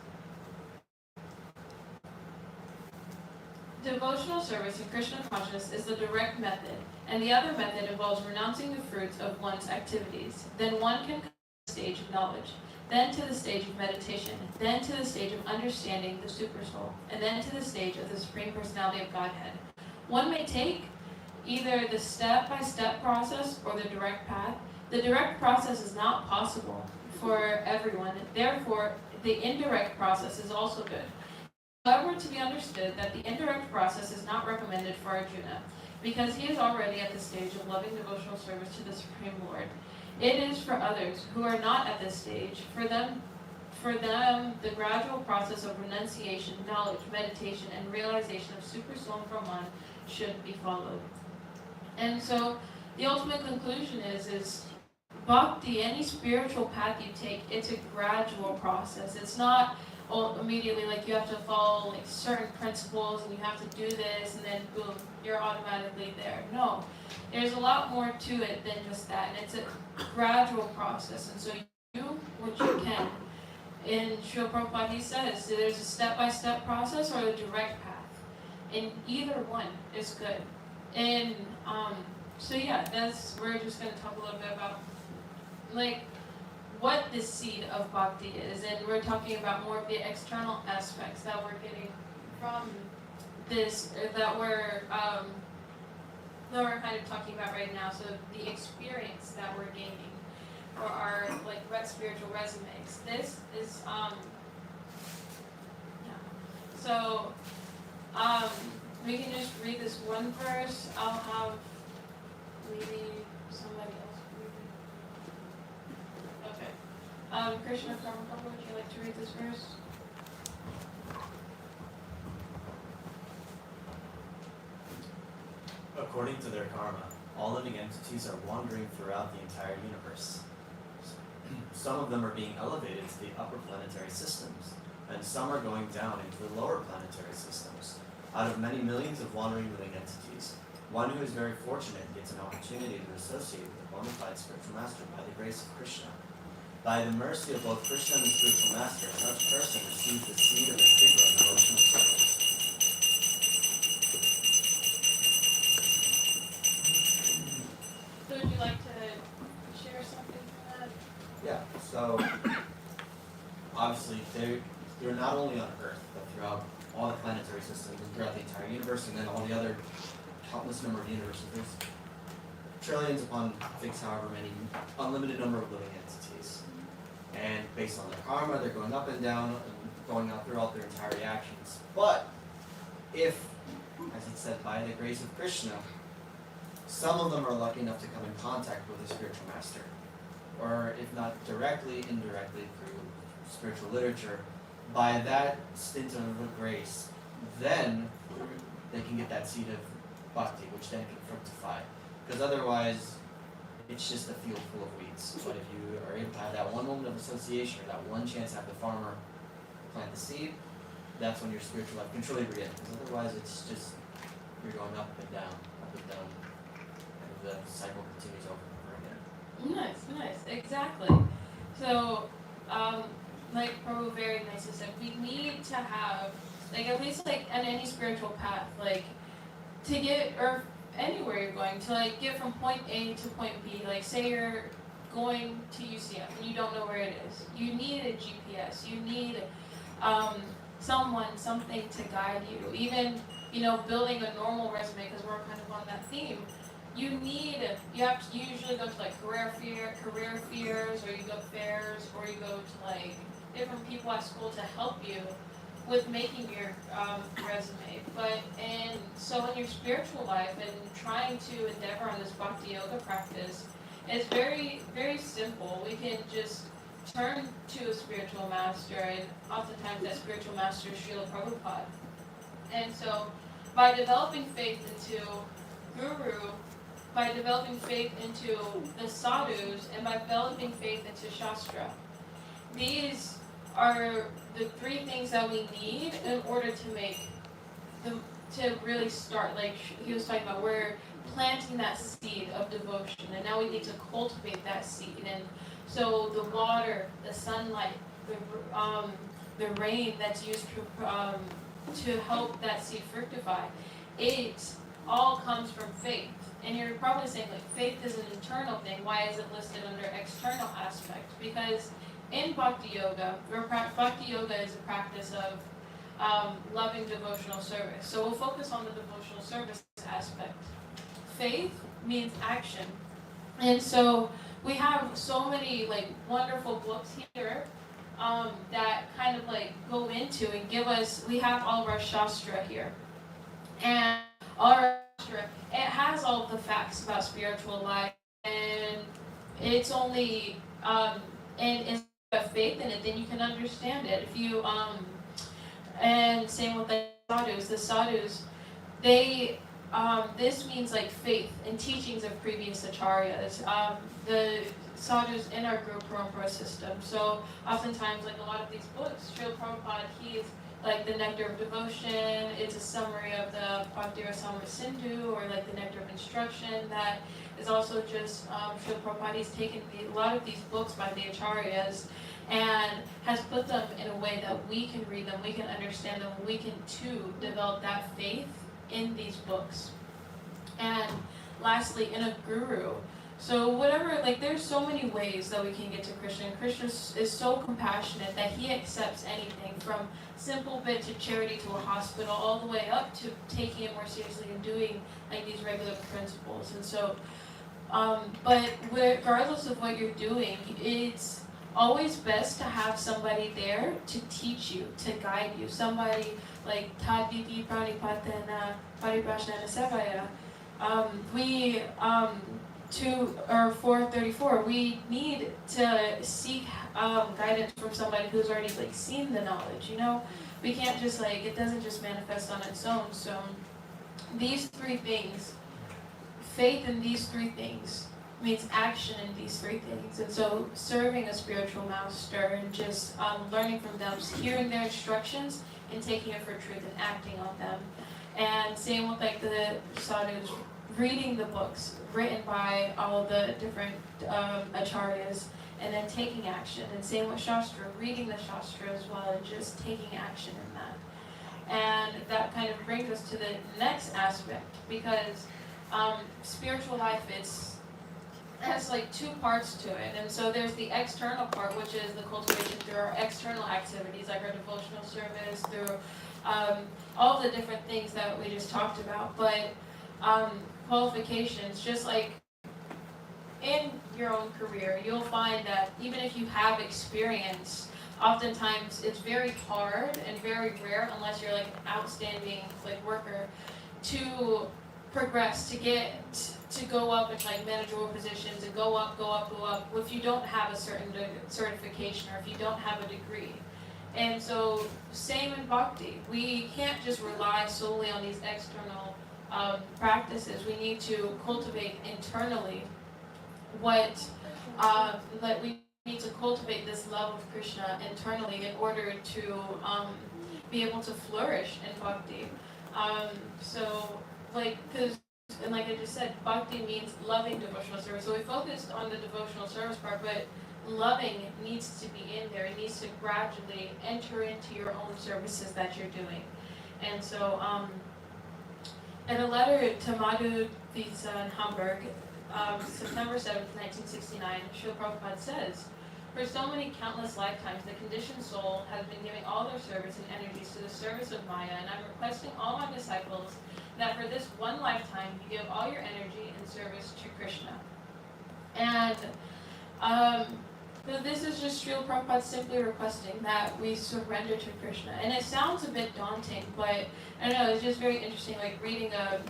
devotional service in Krishna consciousness is the direct method, and the other method involves renouncing the fruits of one's activities. Then one can come to the stage of knowledge, then to the stage of meditation, then to the stage of understanding the Supersoul, and then to the stage of the Supreme Personality of Godhead. One may take either the step-by-step process or the direct path. The direct process is not possible for everyone, therefore the indirect process is also good. However, to be understood that the indirect process is not recommended for Arjuna, because he is already at the stage of loving devotional service to the Supreme Lord. It is for others who are not at this stage. For them, the gradual process of renunciation, knowledge, meditation, and realization of Super Soul and Brahman should be followed. And so, the ultimate conclusion is bhakti, any spiritual path you take, it's a gradual process. It's not immediately like you have to follow like certain principles and you have to do this and then boom, you're automatically there. No, there's a lot more to it than just that, and it's a gradual process. And so you do what you can. In Srila Prabhupada, he says there's a step-by-step process or a direct path, and either one is good. And so yeah, we're just going to talk a little bit about like what the seed of bhakti is, and we're talking about more of the external aspects that we're getting from this, that we're kind of talking about right now. So the experience that we're gaining for our like spiritual resumes. This is So we can just read this one verse. I'll have maybe somebody else read it. Okay. Krishna Prabhupada, would you like to read this verse? According to their karma, all living entities are wandering throughout the entire universe. Some of them are being elevated to the upper planetary systems, and some are going down into the lower planetary systems. Out of many millions of wandering living entities, one who is very fortunate gets an opportunity to associate with a bona fide spiritual master by the grace of Krishna. By the mercy of both Krishna and the spiritual master, such person receives the seed of the Kripa of devotional service. So would you like to share something from that? Yeah, so obviously they're not only on Earth, but throughout all the planetary systems and throughout the entire universe, and then all the other countless number of universes. There's trillions upon fixed however many, unlimited number of living entities. And based on their karma, they're going up and down and going out throughout their entire reactions. But if, as it said, by the grace of Krishna, some of them are lucky enough to come in contact with a spiritual master, or if not directly, indirectly through spiritual literature, by that stint of grace, then they can get that seed of bhakti, which then can fructify. Because otherwise, it's just a field full of weeds. But if you are able to have that one moment of association, or that one chance to have the farmer plant the seed, that's when your spiritual life can truly begin. Because otherwise, it's just, you're going up and down, and the cycle continues over and over again. Nice, exactly. So, like Prabhu very nicely said, we need to have, like, at least like on any spiritual path, like, to get, or anywhere you're going, to like get from point A to point B, like say you're going to UCF and you don't know where it is, you need a GPS, you need something to guide you. Even, building a normal resume, because we're kind of on that theme, you have to usually go to like career fairs, or you go fairs, or you go to like different people at school to help you with making your resume. So in your spiritual life and trying to endeavor on this bhakti yoga practice, it's very, very simple. We can just turn to a spiritual master, and oftentimes that spiritual master is Srila Prabhupada. And so by developing faith into Guru, by developing faith into the sadhus, and by developing faith into Shastra, these are the three things that we need in order to really start. Like he was talking about, we're planting that seed of devotion, and now we need to cultivate that seed. And so the water, the sunlight, the rain that's used to help that seed fructify, it all comes from faith. And you're probably saying, like, faith is an internal thing. Why is it listed under external aspect? Because in Bhakti Yoga, Bhakti Yoga is a practice of loving devotional service. So we'll focus on the devotional service aspect. Faith means action. And so we have so many like wonderful books here that kind of like go into and give us, we have all of our Shastra here. And our Shastra, it has all of the facts about spiritual life, and it's only, and if you have faith in it, then you can understand it. If you, and same with the sadhus, they, this means like faith and teachings of previous acharyas. The sadhus in our Guru Parampara system. So oftentimes, like a lot of these books, Srila Prabhupada, he's like the Nectar of Devotion. It's a summary of the Bhakti Rasamrita Sindhu, or like the Nectar of Instruction. That is also just Srila Prabhupada. He's taken a lot of these books by the acharyas and has put them in a way that we can read them, we can understand them, we can too develop that faith in these books. And lastly, in a guru. So whatever, like there's so many ways that we can get to Krishna. And Krishna is so compassionate that he accepts anything from simple bit to charity to a hospital, all the way up to taking it more seriously and doing like these regular principles. And so, but regardless of what you're doing, it's always best to have somebody there to teach you, to guide you. Somebody like Tadviti Pranipatana Pariprashnana Sevaya. We 434, we need to seek guidance from somebody who's already like seen the knowledge. We can't just like, it doesn't just manifest on its own. So these three things, faith in these three things means action in these three things. And so serving a spiritual master and just learning from them, hearing their instructions and taking it for truth and acting on them. And same with like the sadhus, reading the books written by all the different acharyas and then taking action. And same with Shastra, reading the Shastra as well and just taking action in that. And that kind of brings us to the next aspect, because spiritual life has like two parts to it. And so there's the external part, which is the cultivation through our external activities, like our devotional service, through all the different things that we just talked about. But qualifications, just like in your own career, you'll find that even if you have experience, oftentimes it's very hard and very rare, unless you're like an outstanding like worker, to progress, to go up in like managerial positions and go up if you don't have a certain certification or if you don't have a degree. And so same in bhakti, we can't just rely solely on these external practices. We need to cultivate internally that we need to cultivate this love of Krishna internally in order to be able to flourish in bhakti. And like I just said, bhakti means loving devotional service. So we focused on the devotional service part, but loving needs to be in there. It needs to gradually enter into your own services that you're doing. And so, in a letter to Madhu Visa in Hamburg, September 7th, 1969, Srila Prabhupada says, "For so many countless lifetimes, the conditioned soul has been giving all their service and energies to the service of Maya, and I'm requesting all my disciples that for this one lifetime, you give all your energy in service to Krishna." And so this is just Srila Prabhupada simply requesting that we surrender to Krishna. And it sounds a bit daunting, but I don't know, it's just very interesting, like reading a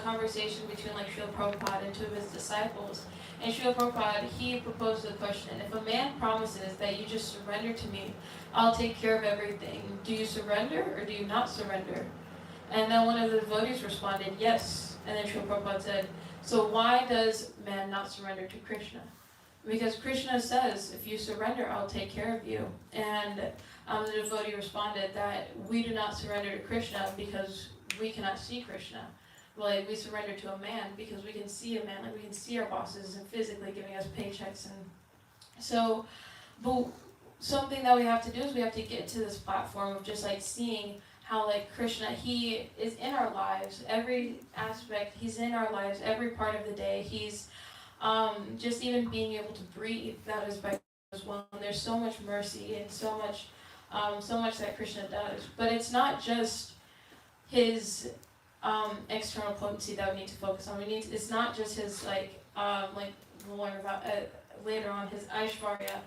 conversation between like Srila Prabhupada and two of his disciples. And Srila Prabhupada, he proposed the question, if a man promises that you just surrender to me, I'll take care of everything. Do you surrender or do you not surrender? And then one of the devotees responded, yes. And then Srila Prabhupada said, so why does man not surrender to Krishna? Because Krishna says, if you surrender, I'll take care of you. And the devotee responded that we do not surrender to Krishna because we cannot see Krishna. Like, we surrender to a man because we can see a man, like we can see our bosses and physically giving us paychecks. And so, but something that we have to do is we have to get to this platform of just like seeing how like Krishna, he is in our lives, every aspect, he's in our lives, every part of the day. He's just even being able to breathe, that is by as well. And there's so much mercy and so much that Krishna does. But it's not just his external potency that we need to focus on. It's not just his like we'll learn about later on, his Aishvarya.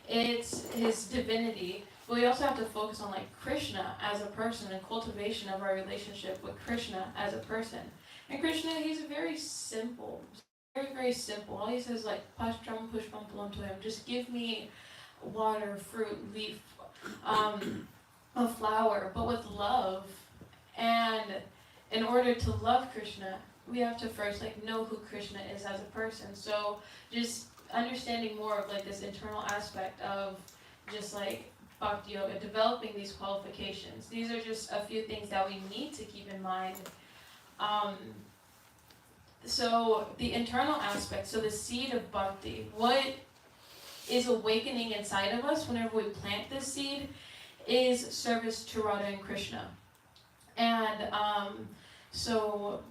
It's his divinity. But we also have to focus on like Krishna as a person and cultivation of our relationship with Krishna as a person. And Krishna, he's very simple. Very, very simple. All he says is like Pastram Pushpam Pulam Toyam. Just give me water, fruit, leaf, a flower, but with love. And in order to love Krishna, we have to first like know who Krishna is as a person. So just understanding more of like this internal aspect of just like Bhakti Yoga, developing these qualifications. These are just a few things that we need to keep in mind. So the internal aspect, so the seed of Bhakti, what is awakening inside of us whenever we plant this seed is service to Radha and Krishna. And so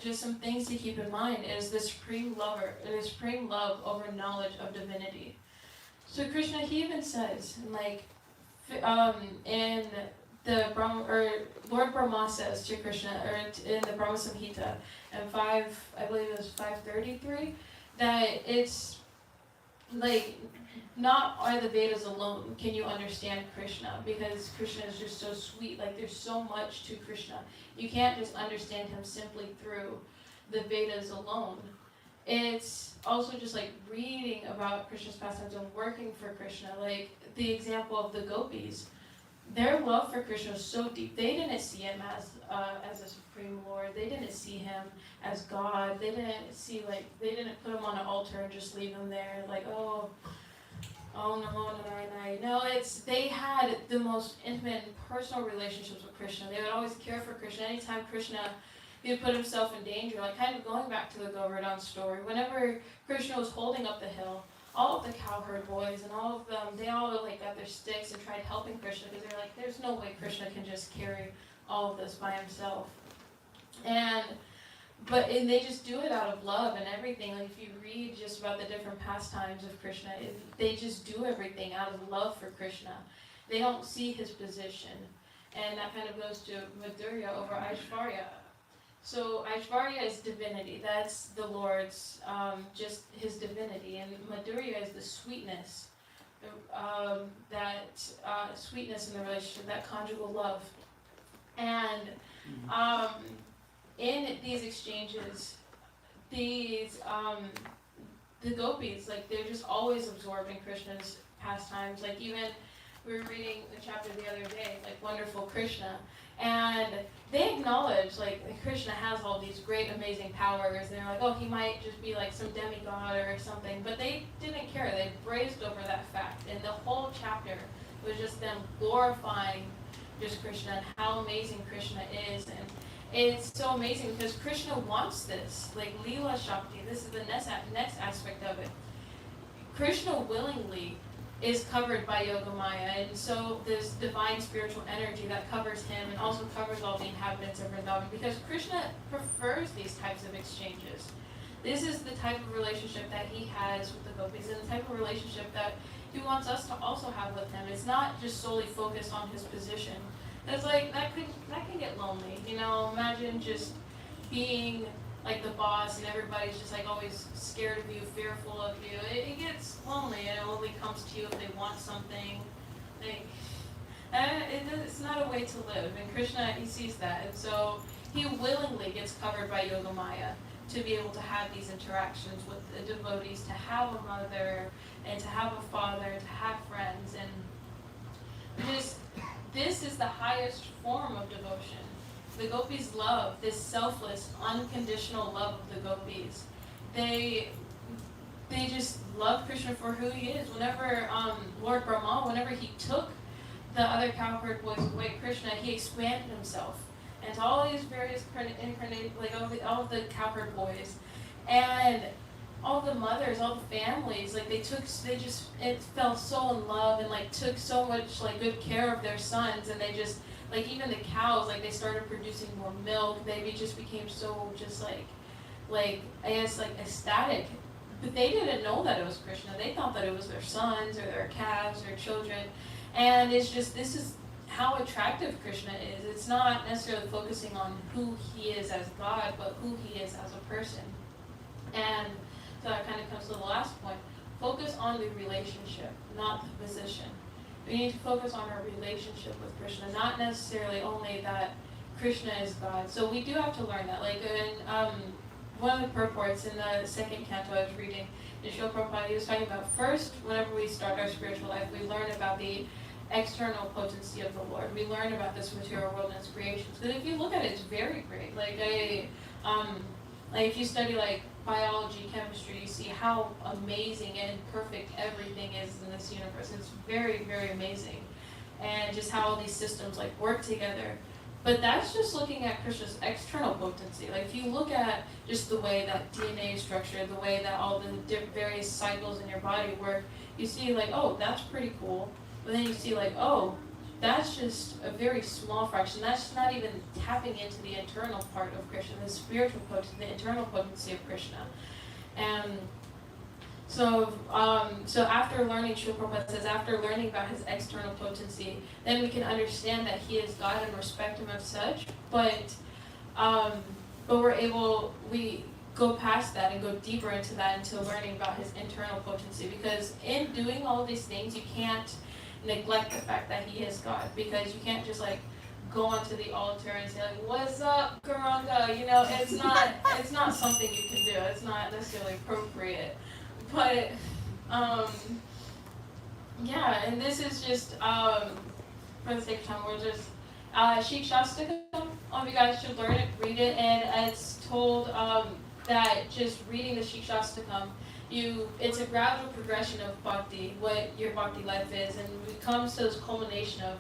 just some things to keep in mind is the supreme love over knowledge of divinity. So Krishna, he even says, like, in the Lord Brahma says to Krishna, or in the Brahma Samhita, and 533, that it's like not by the Vedas alone can you understand Krishna, because Krishna is just so sweet. Like there's so much to Krishna. You can't just understand him simply through the Vedas alone. It's also just like reading about Krishna's pastimes and working for Krishna. Like the example of the gopis, their love for Krishna was so deep. They didn't see him as a supreme lord. They didn't see him as God. They didn't put him on an altar and just leave him there. Like oh no, Narayana. No, they had the most intimate and personal relationships with Krishna. They would always care for Krishna. Anytime Krishna, he would put himself in danger, like kind of going back to the Govardhan story. Whenever Krishna was holding up the hill, all of the cowherd boys and all of them, they all like got their sticks and tried helping Krishna because they're like, there's no way Krishna can just carry all of this by himself. And they just do it out of love and everything. Like if you read just about the different pastimes of Krishna, they just do everything out of love for Krishna. They don't see his position. And that kind of goes to Madhurya over Aishvarya. So Aishvarya is divinity. That's the Lord's, just his divinity. And Madhurya is the sweetness, sweetness in the relationship, that conjugal love. And in these exchanges, the gopis, like they're just always absorbed in Krishna's pastimes. Like even we were reading a chapter the other day, like Wonderful Krishna, And they acknowledge like that Krishna has all these great, amazing powers. And they're like, oh, he might just be like some demigod or something. But they didn't care. They brazed over that fact. And the whole chapter was just them glorifying just Krishna and how amazing Krishna is. And it's so amazing because Krishna wants this, like Leela Shakti. This is the next aspect of it. Krishna willingly is covered by Yoga Maya, and so this divine spiritual energy that covers him and also covers all the inhabitants of Vrindavan, because Krishna prefers these types of exchanges. This is the type of relationship that he has with the gopis, and the type of relationship that he wants us to also have with him. It's not just solely focused on his position. It's like that can get lonely. You know, imagine just being like the boss and everybody's just like always scared of you, fearful of you. It gets lonely, and it only comes to you if they want something. Like, it's not a way to live. And Krishna, he sees that, and so he willingly gets covered by Yoga Maya to be able to have these interactions with the devotees, to have a mother, and to have a father, to have friends, and this is the highest form of devotion. The gopis love this selfless, unconditional love of the gopis. They just love Krishna for who he is. Whenever Lord Brahma, whenever he took the other cowherd boys away, Krishna, he expanded himself into all these various incarnate, like all of the cowherd boys, and all the mothers, all the families, like it fell so in love and like took so much like good care of their sons, and they just like even the cows, like they started producing more milk. They just became so just like I guess like ecstatic. But they didn't know that it was Krishna. They thought that it was their sons or their calves or children. And it's just, this is how attractive Krishna is. It's not necessarily focusing on who he is as God, but who he is as a person. And so that kind of comes to the last point. Focus on the relationship, not the position. We need to focus on our relationship with Krishna, not necessarily only that Krishna is God. So we do have to learn that. Like in one of the purports in the second canto I was reading, in Srila Prabhupada, he was talking about first, whenever we start our spiritual life, we learn about the external potency of the Lord. We learn about this material world and its creations. Because if you look at it, it's very great. Like if you study like biology, chemistry, you see how amazing and perfect everything is in this universe. It's very, very amazing. And just how all these systems like work together. But that's just looking at Krishna's external potency. Like if you look at just the way that DNA is structured, the way that all the various cycles in your body work, you see like, oh, that's pretty cool. But then you see like, oh, that's just a very small fraction. That's not even tapping into the internal part of Krishna, the spiritual potency, the internal potency of Krishna. And so after learning, Srila Prabhupada says, after learning about his external potency, then we can understand that he is God and respect him as such. But we go past that and go deeper into that, into learning about his internal potency. Because in doing all of these things, you can't neglect the fact that he is God, because you can't just like go onto the altar and say like, "What's up, Karanga?" You know, it's not something you can do. It's not necessarily appropriate. But yeah, and this is just for the sake of time, we're just Shikshastakam. You guys should learn it, read it, and it's told that just reading the Shikshastakam, it's a gradual progression of bhakti, what your bhakti life is, and it comes to this culmination of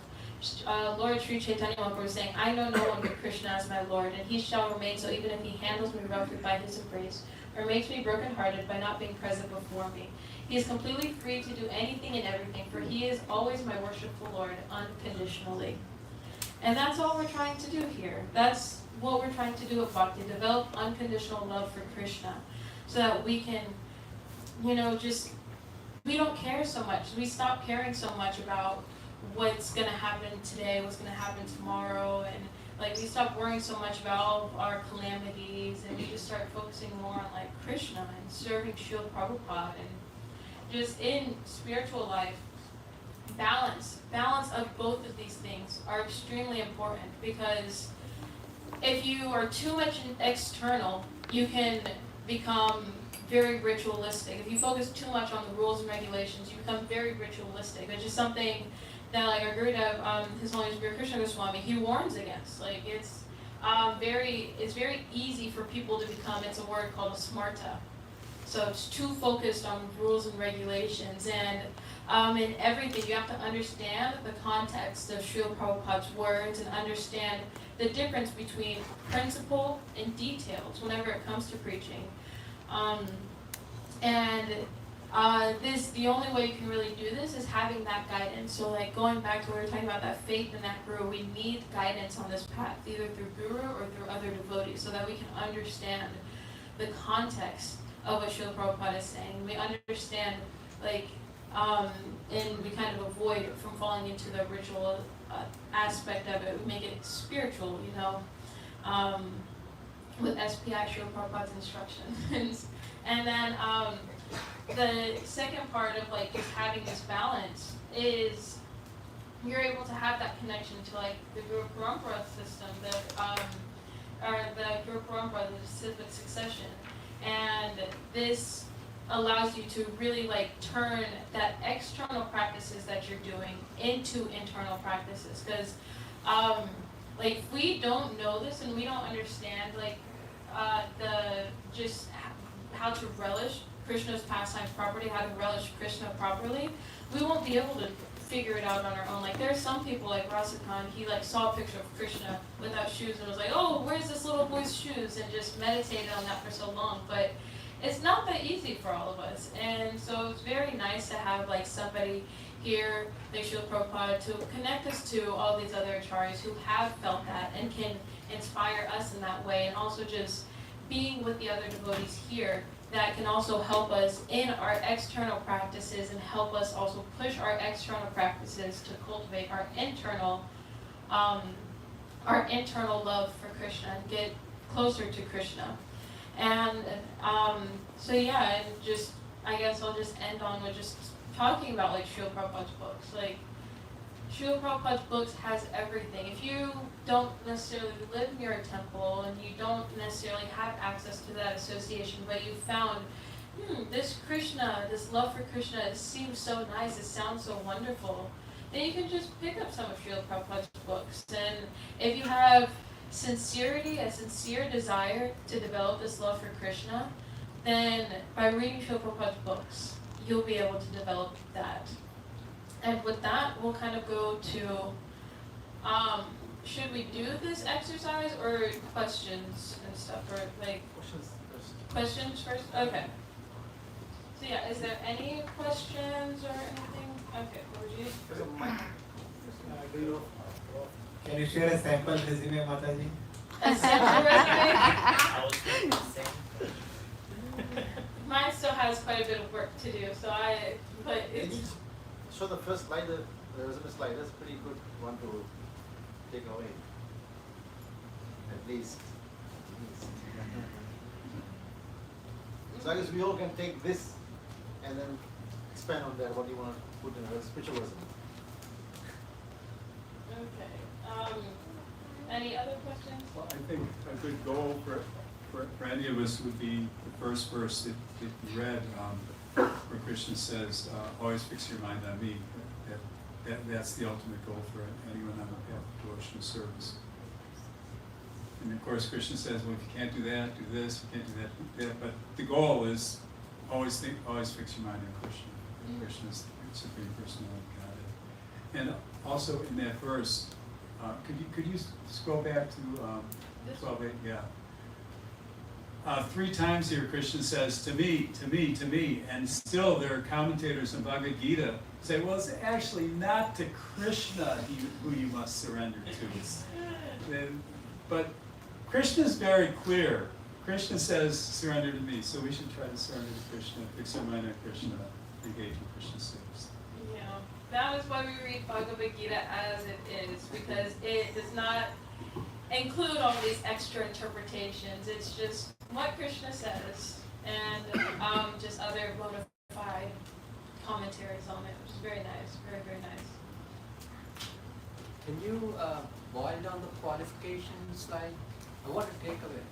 Lord Sri Chaitanya Mahaprabhu saying, "I know no one but Krishna as my Lord, and he shall remain so even if he handles me roughly by his embrace, or makes me brokenhearted by not being present before me. He is completely free to do anything and everything, for he is always my worshipful Lord, unconditionally." And that's all we're trying to do here. That's what we're trying to do with bhakti, develop unconditional love for Krishna, so that we can, we don't care so much. We stop caring so much about what's going to happen today, what's going to happen tomorrow, and like we stop worrying so much about all of our calamities, and we just start focusing more on like Krishna and serving Srila Prabhupada, and just in spiritual life, balance of both of these things are extremely important, because if you are too much external, you can become very ritualistic. If you focus too much on the rules and regulations, you become very ritualistic. It's just something that like our Gurudev, His Holiness Guru Krishna Goswami, he warns against. Like it's very easy for people to become, it's a word called a smarta. So it's too focused on rules and regulations, and in everything you have to understand the context of Srila Prabhupada's words and understand the difference between principle and details whenever it comes to preaching. The only way you can really do this is having that guidance. So like going back to what we were talking about, that faith in that guru, we need guidance on this path, either through guru or through other devotees, so that we can understand the context of what Srila Prabhupada is saying. We understand, and we kind of avoid from falling into the ritual aspect of it. We make it spiritual, with SPI, Srila Prabhupada's instructions. And then the second part of just having this balance is you're able to have that connection to the Guru Parampara system, or the Guru Parampara, the civic succession. And this allows you to really turn that external practices that you're doing into internal practices. Because if we don't know this and we don't understand how to relish Krishna's pastimes properly, how to relish Krishna properly, we won't be able to figure it out on our own. There are some people like Rasikant, he saw a picture of Krishna without shoes and was like, oh, where's this little boy's shoes? And just meditated on that for so long. But it's not that easy for all of us. And so it's very nice to have somebody here, like Srila Prabhupada, to connect us to all these other acharyas who have felt that and can inspire us in that way. And also just being with the other devotees here that can also help us in our external practices and help us also push our external practices to cultivate our internal love for Krishna and get closer to Krishna. And and just I guess I'll just end on with just talking about Srila Prabhupada's books. Srila Prabhupada's books has everything. If you don't necessarily live near a temple and you don't necessarily have access to that association, but you found, this Krishna, this love for Krishna, it seems so nice, it sounds so wonderful, then you can just pick up some of Srila Prabhupada's books. And if you have sincerity, a sincere desire to develop this love for Krishna, then by reading Srila Prabhupada's books, you'll be able to develop that. And with that, we'll kind of go to, should we do this exercise or questions and stuff? Or questions first. Questions first? Okay. So yeah, is there any questions or anything? Okay, Guruji. Can you share a sample resume, Mataji? A sample resume? Mine still has quite a bit of work to do, but it's... So the first slide, the resume slide, is pretty good one to take away. At least. So I guess we all can take this and then expand on that, what you want to put in a spiritual resume. Okay. Any other questions? Well, I think a good goal for any of us would be the first verse that you read, where Krishna says, always fix your mind on me. That's the ultimate goal for anyone on the path of devotional service. And of course, Krishna says, well, if you can't do that, do this. If you can't do that, do that. But the goal is always fix your mind on Krishna. Krishna is the Supreme Personality of Godhead. And also in that verse, could you scroll back to 12:8? Yeah. 3 times here Krishna says, to me, to me, to me, and still there are commentators in Bhagavad Gita say, well, it's actually not to Krishna who you must surrender to. But Krishna is very clear. Krishna says, surrender to me, so we should try to surrender to Krishna, fix our mind on Krishna, engage in Krishna service. Yeah, that is why we read Bhagavad Gita as it is, because it does not include all these extra interpretations. It's just what Krishna says and just other bona fide commentaries on it, which is very nice, very, very nice. Can you boil down the qualifications? I want to take away.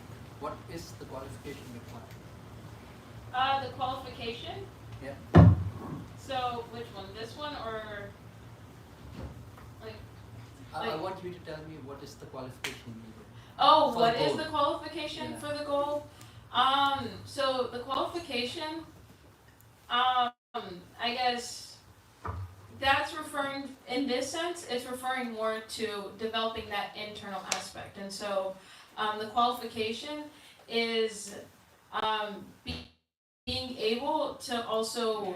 What is the qualification required? The qualification? Yeah. So which one? This one or Like, I want you to tell me what is the qualification needed. oh, For what the is goal. the qualification Yeah. for the goal? So the qualification, I guess that's referring, in this sense, it's referring more to developing that internal aspect. And so the qualification is being able to also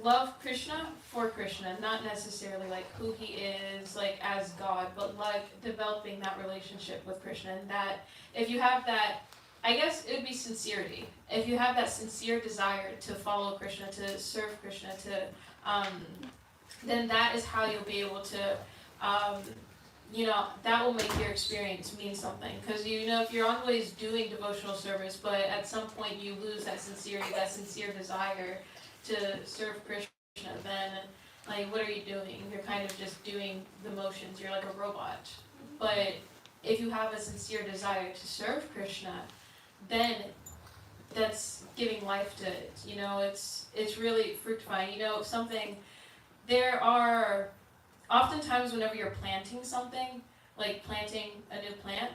love Krishna for Krishna, not necessarily like who he is, like as God, but like developing that relationship with Krishna. And that if you have that, I guess it would be sincerity. If you have that sincere desire to follow Krishna, to serve Krishna, then that is how you'll be able to, that will make your experience mean something. Because if you're always doing devotional service, but at some point you lose that sincerity, that sincere desire to serve Krishna, then like what are you doing? You're kind of just doing the motions. You're like a robot. But if you have a sincere desire to serve Krishna, then that's giving life to it. It's really fructifying. There are oftentimes whenever you're planting something, like planting a new plant,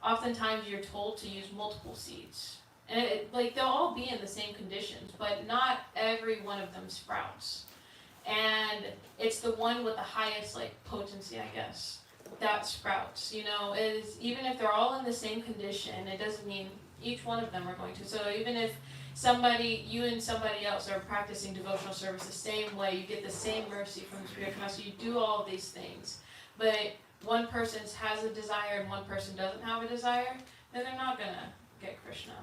oftentimes you're told to use multiple seeds. And they'll all be in the same conditions, but not every one of them sprouts. And it's the one with the highest potency, I guess, that sprouts. Even if they're all in the same condition, it doesn't mean each one of them are going to. So even if you and somebody else are practicing devotional service the same way, you get the same mercy from the spiritual master, you do all of these things, but one person has a desire and one person doesn't have a desire, then they're not gonna get Krishna.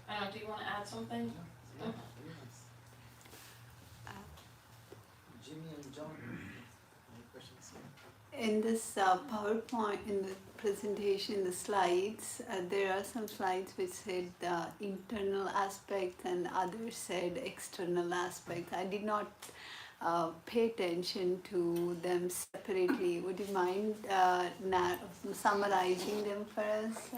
I don't know, do you want to add something? Yeah. Jimmy and John, any questions? In this PowerPoint, in the presentation, the slides, there are some slides which said internal aspects and others said external aspects. I did not pay attention to them separately. Would you mind summarizing them for us?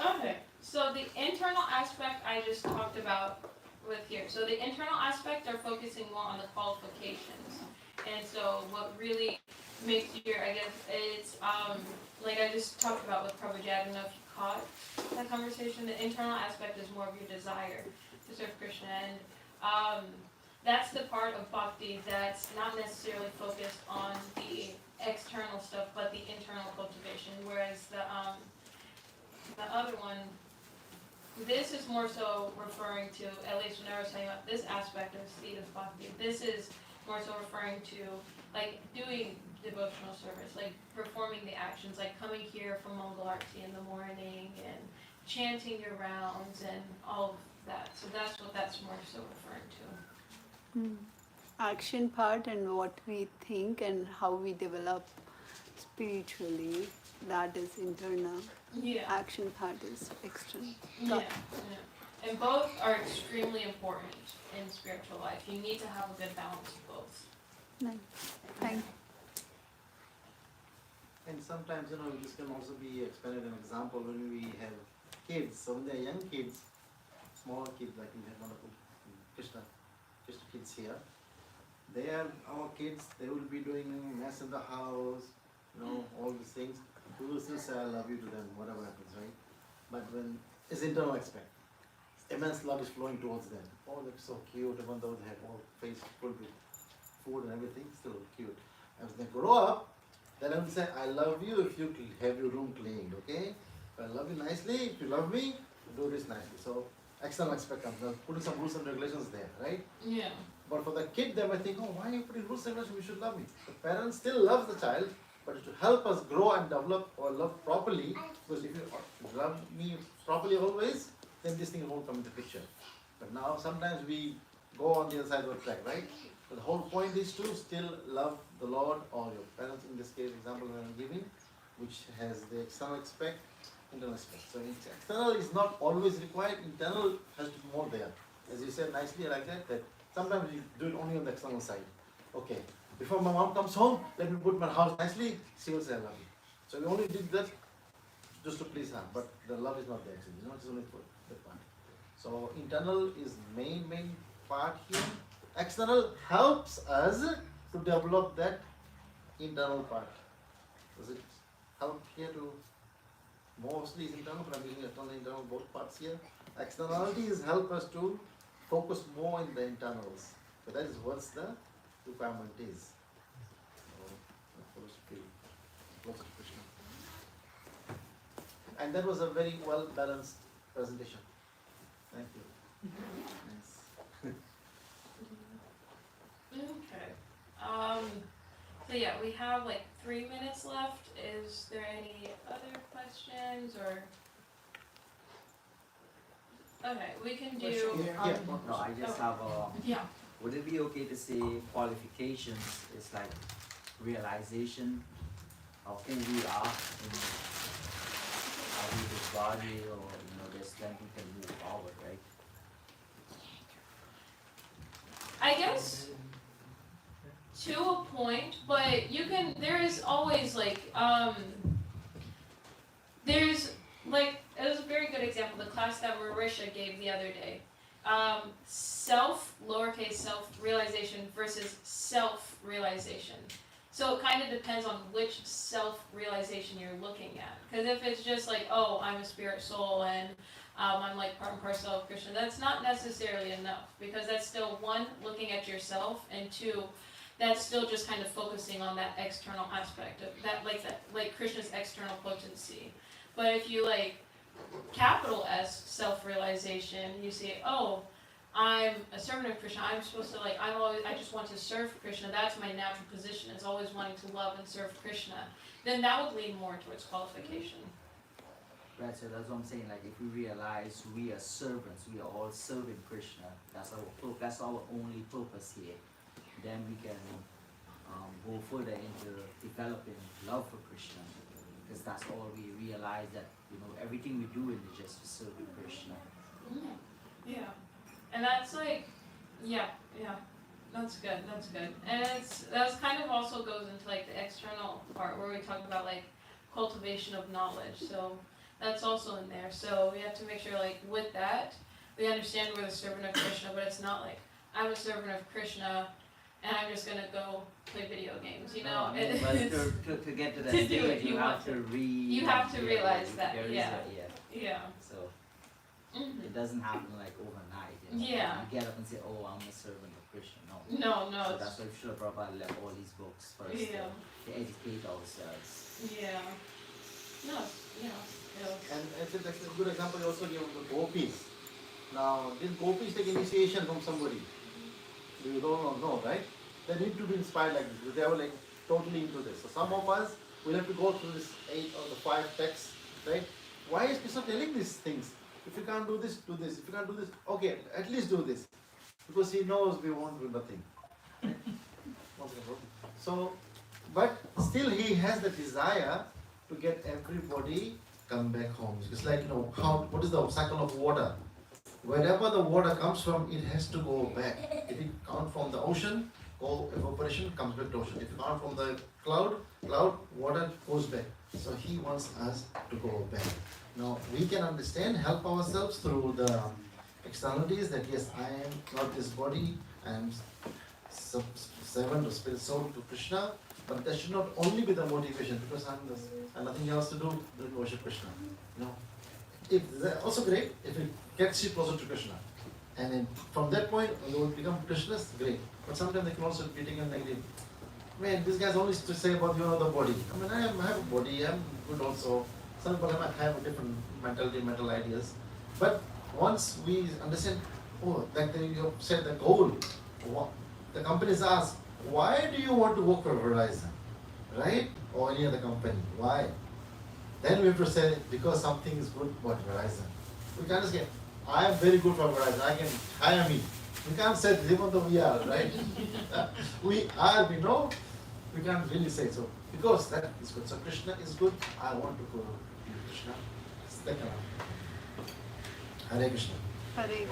Okay, so the internal aspect I just talked about with here. So the internal aspect are focusing more on the qualifications. And so what really makes your, I guess, it's like I just talked about with Prabhuji, I don't know if you caught that conversation. The internal aspect is more of your desire to serve Krishna. And that's the part of bhakti that's not necessarily focused on the external stuff, but the internal cultivation. Whereas the other one, this is more so referring to, at least when I was talking about this aspect of seed of bhakti, this is more so referring to doing devotional service, performing the actions, coming here for Mangal Arati in the morning and chanting your rounds and all of that. So that's what that's more so referring to. Action part and what we think and how we develop spiritually, that is internal. Yeah. Action part is external. Yeah. And both are extremely important in spiritual life. You need to have a good balance of both. Nice. Thank you. And sometimes, this can also be expanded an example when we have kids. So when they're young kids, small kids, like we have wonderful Krishna kids here, they are our kids, they will be doing mess in the house, all these things. We will still say I love you to them, whatever happens, right? But when it's internal aspect, immense love is flowing towards them. Oh, they're so cute, even though they have all face full with food and everything, still cute. As they grow up, then I will say, I love you if you have your room cleaned, okay? If I love you nicely, if you love me, do this nicely. So external aspect comes, putting some rules and regulations there, right? Yeah. But for the kid, they might think, oh, why are you putting rules and regulations? We should love me. The parent still loves the child, but to help us grow and develop or love properly, because if you love me properly always, then this thing won't come into picture. But now sometimes we go on the other side of the track, right? But the whole point is to still love the Lord or your parents, in this case, example that I'm giving, which has the external aspect, internal aspect. So external is not always required, internal has to be more there. As you said nicely, I like that sometimes you do it only on the external side. Okay, before my mom comes home, let me put my house nicely, she will say I love you. So we only did that just to please her, but the love is not there actually, it's only for that part. So internal is main part here, external helps us to develop that internal part. Does it help here to mostly is internal, but I'm using external and internal both parts here. Externalities help us to focus more in the internals. So that is what the requirement is. Closer to Krishna. And that was a very well balanced presentation. Thank you. Nice. Okay. So yeah, we have like 3 minutes left. Is there any other questions or? Okay, we can do. No, I just have a. Yeah. Would it be okay to say qualifications is like realization of who we are in this body, or this then we can move forward, right? I guess to a point, but you can. There is always like there's like it was a very good example. The class that Marisha gave the other day. Lowercase self realization versus self realization. So it kind of depends on which self realization you're looking at. Because if it's just like, oh, I'm a spirit soul and I'm like part and parcel of Krishna, that's not necessarily enough. Because that's still one, looking at yourself, and two, that's still just kind of focusing on that external aspect of that, like Krishna's external potency. But if you like capital S self-realization, you see, oh, I'm a servant of Krishna, I'm supposed to I just want to serve Krishna, that's my natural position, is always wanting to love and serve Krishna, then that would lean more towards qualification. Right, so that's what I'm saying, like if we realize we are servants, we are all serving Krishna, that's our only purpose here, then we can go further into developing love for Krishna, because that's all we realize, that everything we do is just to serve Krishna. Yeah, and that's like, yeah, that's good. And that's kind of also goes into like the external part where we talk about like cultivation of knowledge. So that's also in there. So we have to make sure like with that, we understand we're the servant of Krishna, but it's not like I'm a servant of Krishna and I'm just gonna go play video games, No, but to get to that stage, you have to realize that, So it doesn't happen like overnight. Yeah. You get up and say, oh, I'm a servant of Krishna. No. So that's why Srila Prabhupada left all these books first to educate ourselves. Yeah. No. And it's a good example also give the gopis. Now, these gopis take initiation from somebody. You don't know, right? They need to be inspired like this. They are like totally into this. So some of us will have to go through this 8 or the 5 texts, right? Why is Krishna telling these things? If you can't do this, do this. If you can't do this, okay, at least do this. Because he knows we won't do nothing. So, but still he has the desire to get everybody come back home. It's like, what is the cycle of water? Wherever the water comes from, it has to go back. If it comes from the ocean, evaporation comes back to ocean. If it comes from the cloud, water goes back. So he wants us to go back. Now we can understand, help ourselves through the externalities that yes, I am not this body, I am servant or spirit soul to Krishna, but that should not only be the motivation because I have nothing else to do than worship Krishna. If that's also great if it gets you closer to Krishna. And then from that point you will become Krishna's, great. But sometimes they can also be taken negative. Man, this guy's only to say about the body. I mean, I have a body, I'm good also. Some people might have a different mental ideas. But once we understand, like you said, the goal, the companies ask, why do you want to work for Verizon, right? Or any other company, why? Then we have to say, because something is good about Verizon. We can't just get, I am very good for Verizon, I can hire me. We can't say this even though we are, right? we know, we can't really say so. Because that is good. So Krishna is good, I want to go to Krishna. Hare Krishna. Hare Krishna.